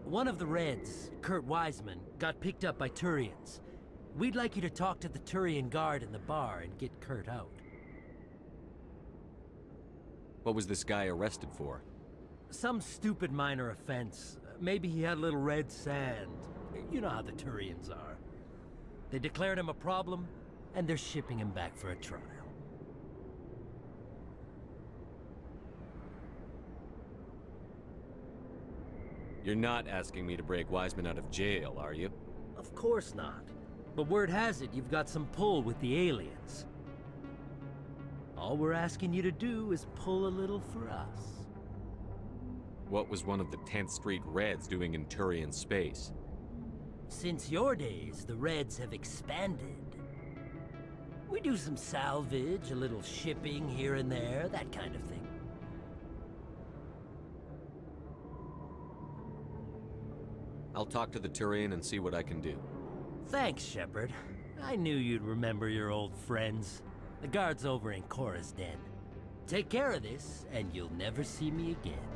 One of the Reds, Kurt Wiseman, got picked up by Turians. We'd like you to talk to the Turian guard in the bar and get Kurt out. What was this guy arrested for? Some stupid minor offense. Maybe he had a little red sand. You know how the Turians are. They declared him a problem, and they're shipping him back for a trial. You're not asking me to break Wiseman out of jail, are you? Of course not. But word has it you've got some pull with the aliens. All we're asking you to do is pull a little for us. What was one of the 10th Street Reds doing in Turian space? Since your days, the Reds have expanded. We do some salvage, a little shipping here and there, that kind of thing. I'll talk to the Turian and see what I can do. Thanks, Shepard. I knew you'd remember your old friends. The guard's over in Cora's den. Take care of this, and you'll never see me again.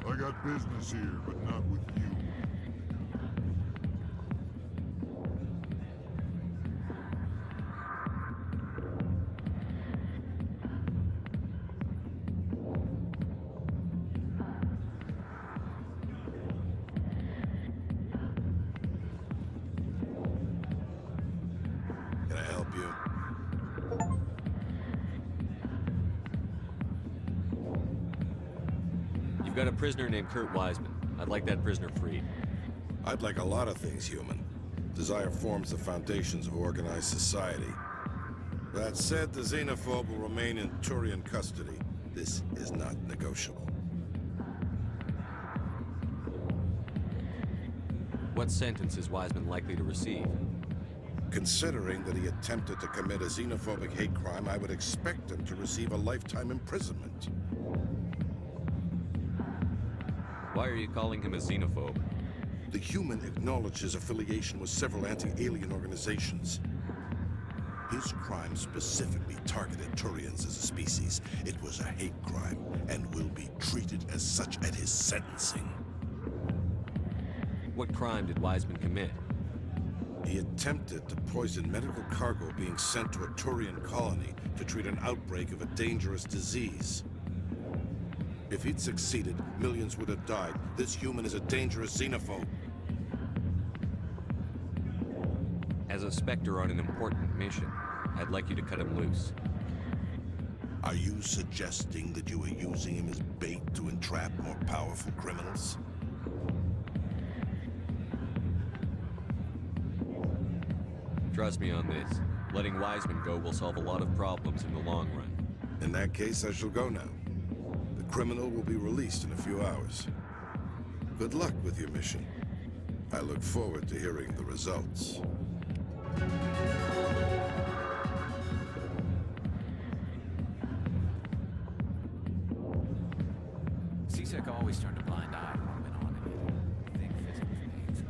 I got business here, but not with you. Can I help you? You've got a prisoner named Kurt Wiseman. I'd like that prisoner freed. I'd like a lot of things, human. Desire forms the foundations of organized society. That said, the xenophobe will remain in Turian custody. This is not negotiable. What sentence is Wiseman likely to receive? Considering that he attempted to commit a xenophobic hate crime, I would expect him to receive a lifetime imprisonment. Why are you calling him a xenophobe? The human acknowledged his affiliation with several anti-alien organizations. His crime specifically targeted Turians as a species. It was a hate crime and will be treated as such at his sentencing. What crime did Wiseman commit? He attempted to poison medical cargo being sent to a Turian colony to treat an outbreak of a dangerous disease. If he'd succeeded, millions would have died. This human is a dangerous xenophobe. As a Spectre on an important mission, I'd like you to cut him loose. Are you suggesting that you were using him as bait to entrap more powerful criminals? Trust me on this. Letting Wiseman go will solve a lot of problems in the long run. In that case, I shall go now. The criminal will be released in a few hours. Good luck with your mission. I look forward to hearing the results. CSEC always turned a blind eye when it went on anything physical things.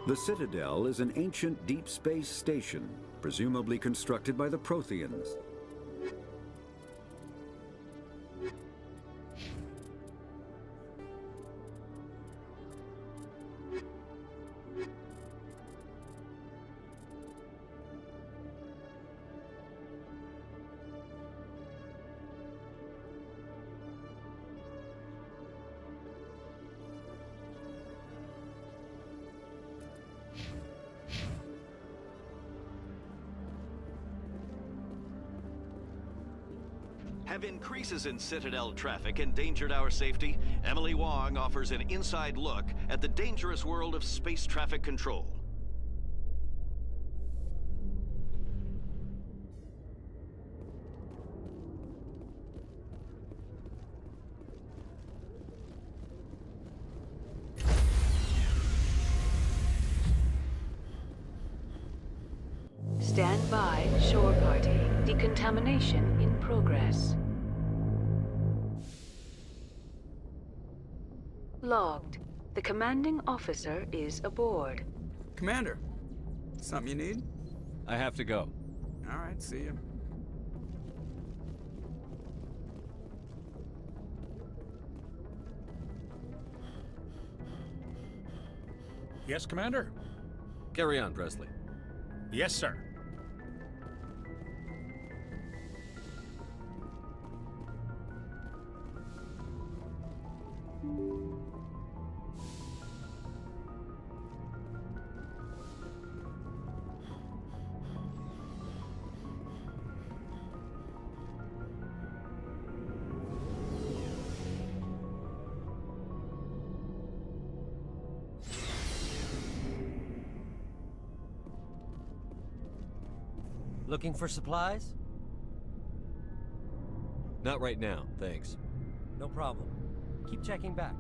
The Citadel is an ancient deep space station, presumably constructed by the Protheans. Have increases in Citadel traffic endangered our safety? Emily Wong offers an inside look at the dangerous world of space traffic control. Stand by, shore party. Decontamination in progress. Logged. The commanding officer is aboard. Commander, something you need? I have to go. All right, see you. Yes, Commander? Carry on, Presley. Yes, sir. Looking for supplies? Not right now, thanks. No problem. Keep checking back.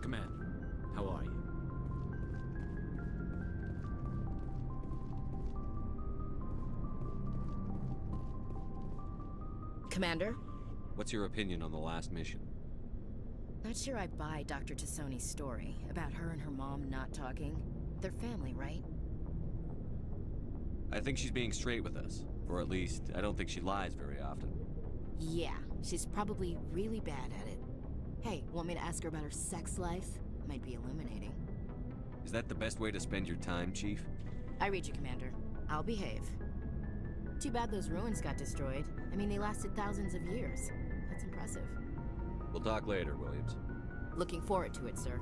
Command, how are you? Commander? What's your opinion on the last mission? Not sure I buy Dr. Tassoni's story about her and her mom not talking. They're family, right? I think she's being straight with us. Or at least, I don't think she lies very often. Yeah, she's probably really bad at it. Hey, want me to ask her about her sex life? Might be illuminating. Is that the best way to spend your time, Chief? I read you, Commander. I'll behave. Too bad those ruins got destroyed. I mean, they lasted thousands of years. That's impressive. We'll talk later, Williams. Looking forward to it, sir.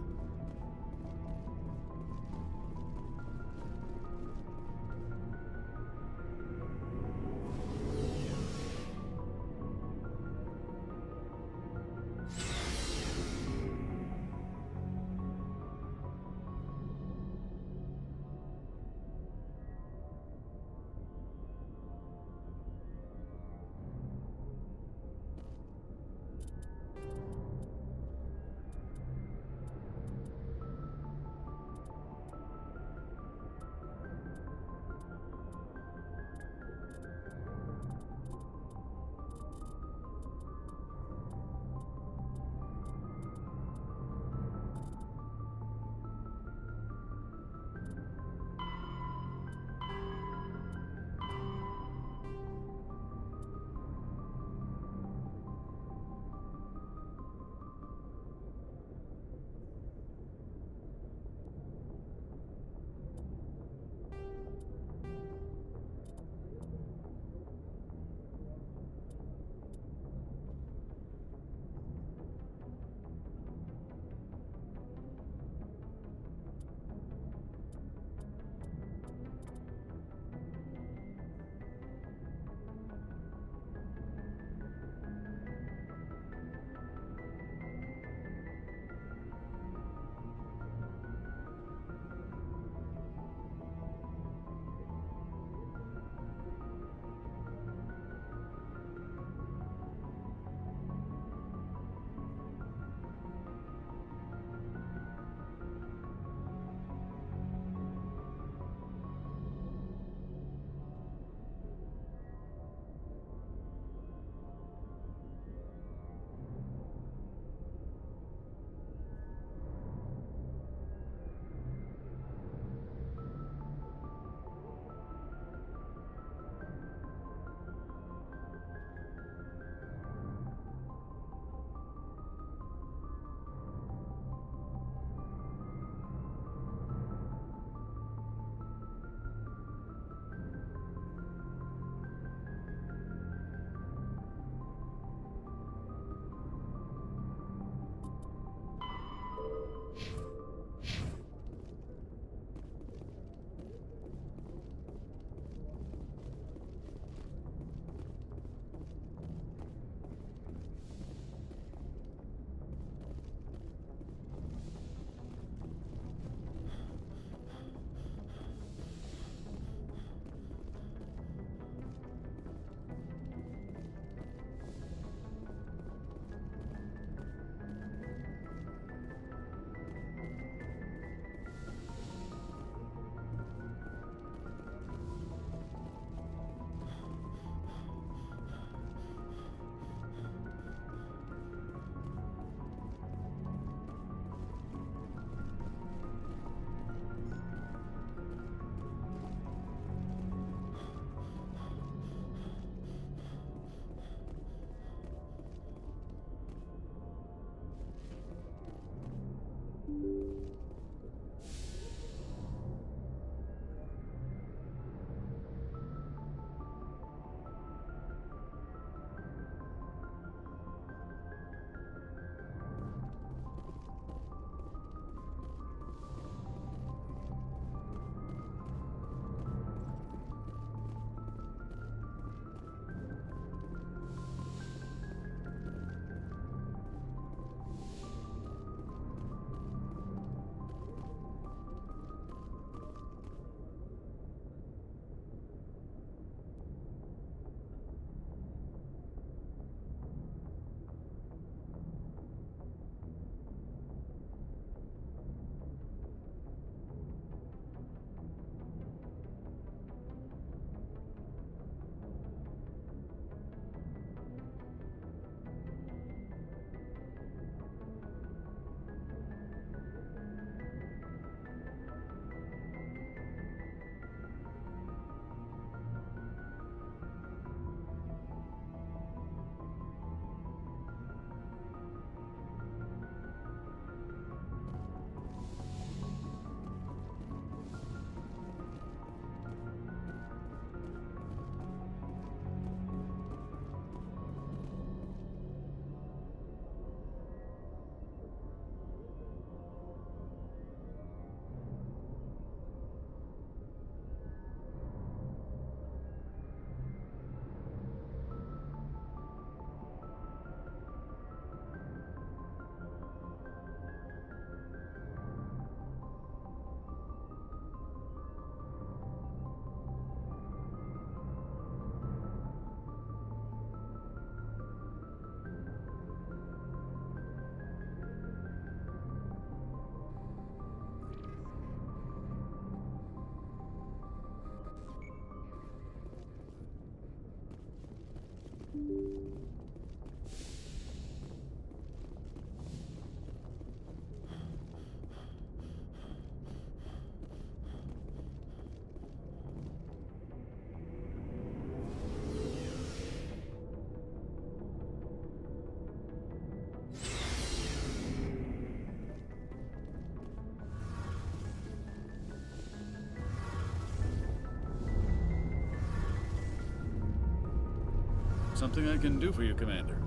Something I can do for you, Commander.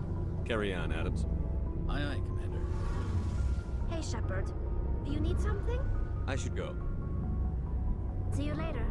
Carry on, Adams. Aye, aye, Commander. Hey, Shepard. Do you need something? I should go. See you later.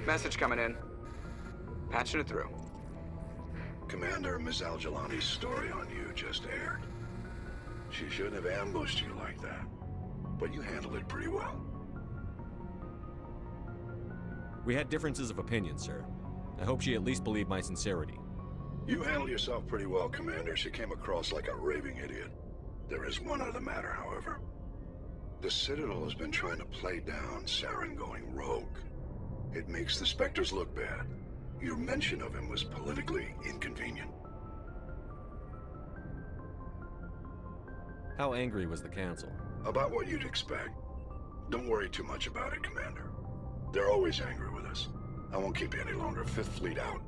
Message coming in. Patching it through. Commander, Miss Al-Jalani's story on you just aired. She shouldn't have ambushed you like that, but you handled it pretty well. We had differences of opinion, sir. I hope she at least believed my sincerity. You handled yourself pretty well, Commander. She came across like a raving idiot. There is one other matter, however. The Citadel has been trying to play down Saren going rogue. It makes the Spectres look bad. Your mention of him was politically inconvenient. How angry was the Council? About what you'd expect. Don't worry too much about it, Commander. They're always angry with us. I won't keep you any longer. Fifth Fleet out.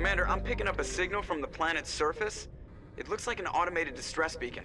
Commander, I'm picking up a signal from the planet's surface. It looks like an automated distress beacon.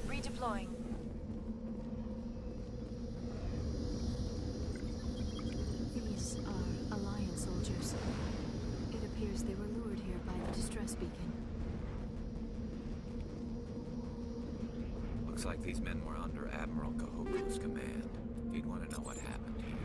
Redeploying. These are Alliance soldiers. It appears they were lured here by the distress beacon. Looks like these men were under Admiral Kahoku's command. He'd want to know what happened here.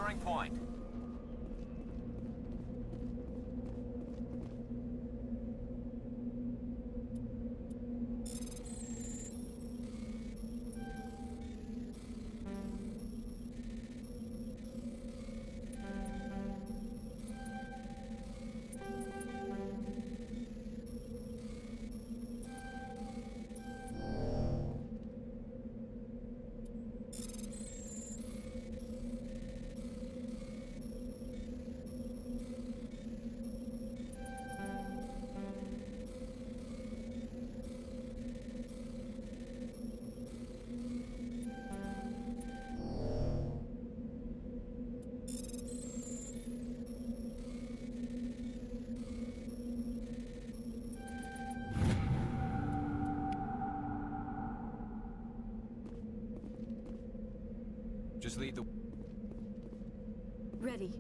Securing point. Just lead the... Ready.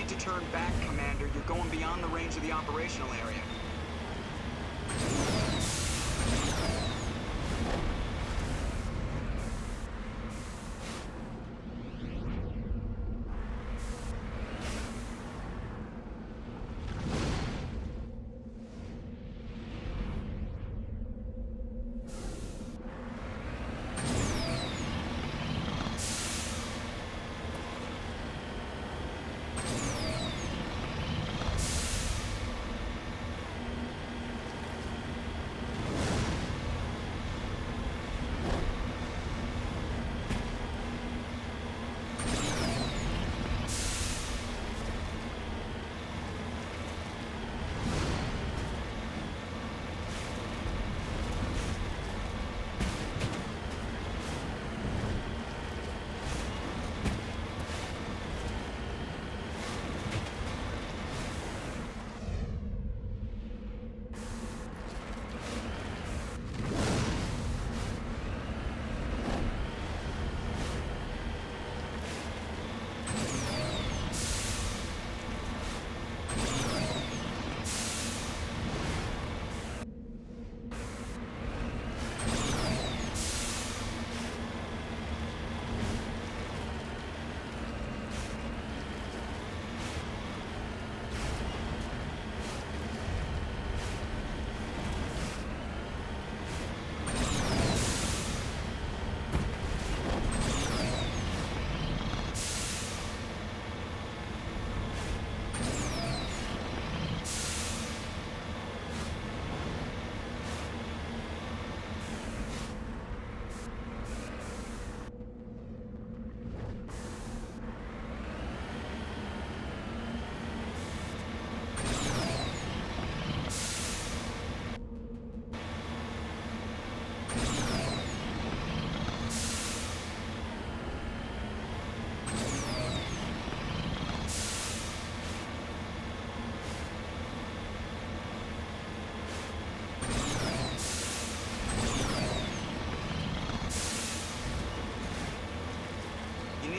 need to turn back, Commander. You're going beyond the range of the operational area.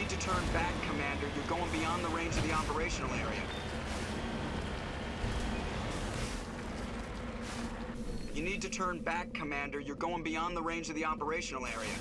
need to turn back, Commander. You're going beyond the range of the operational area. You need to turn back, Commander. You're going beyond the range of the operational area.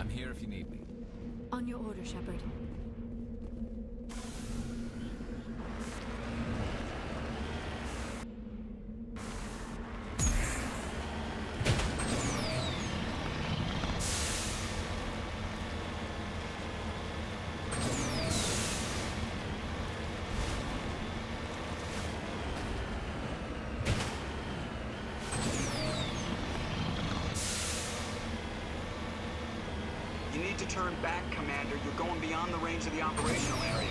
I'm here if you need me. On your order, Shepard. You need to turn back, Commander. You're going beyond the range of the operational area.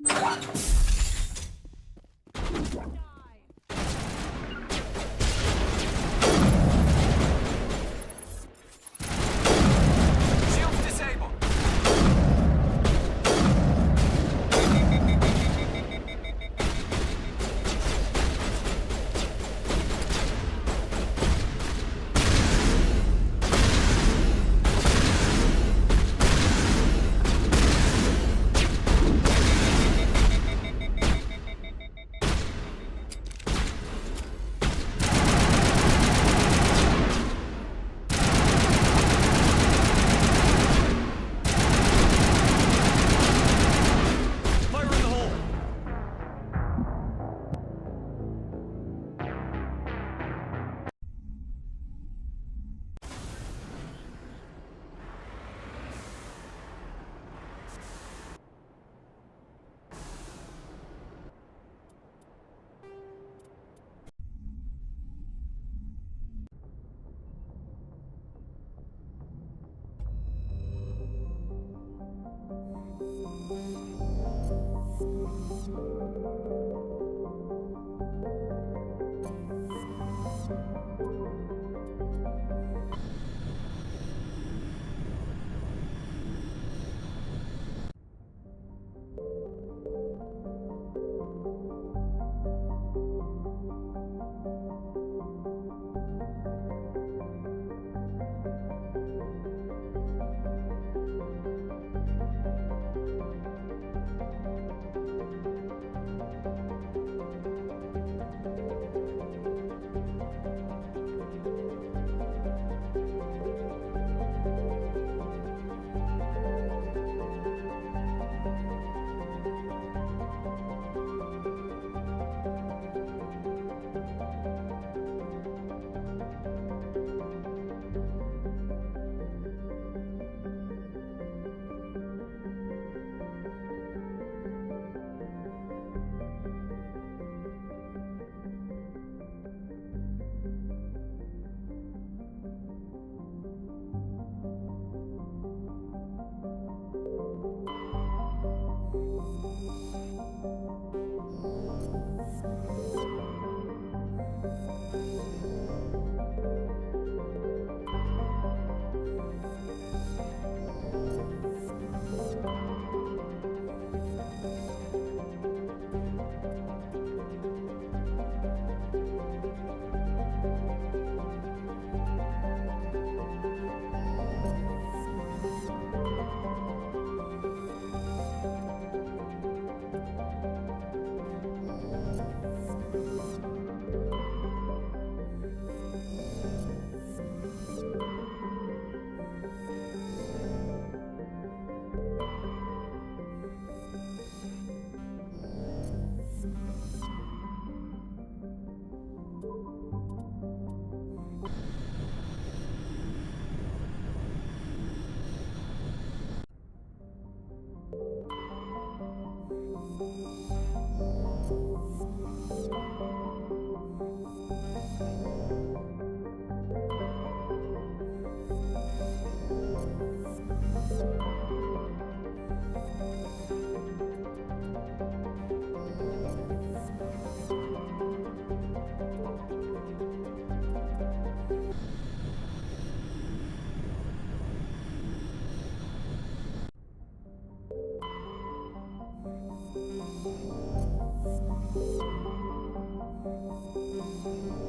Thank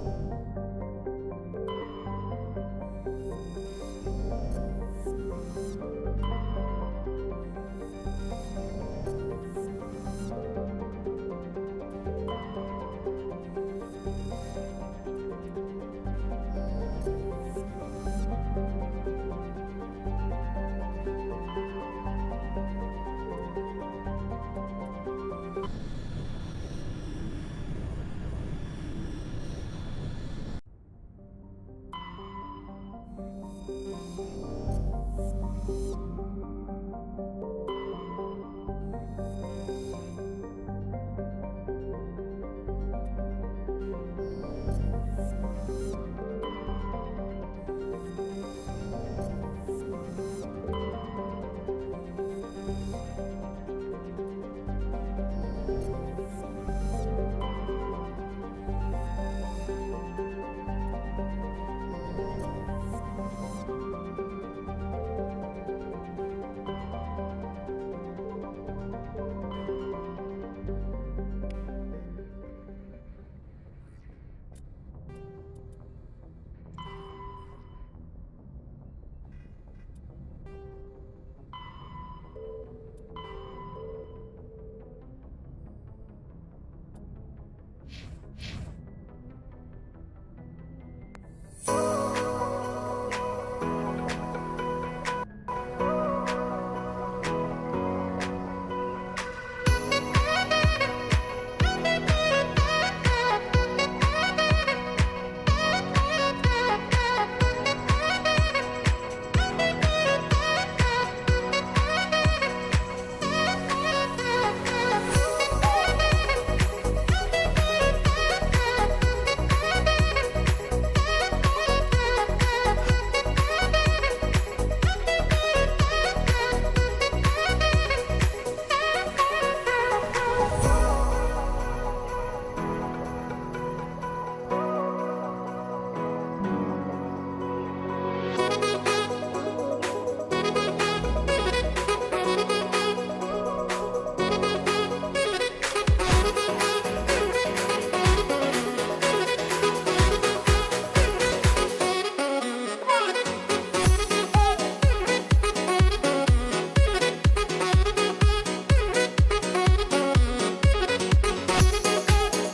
you.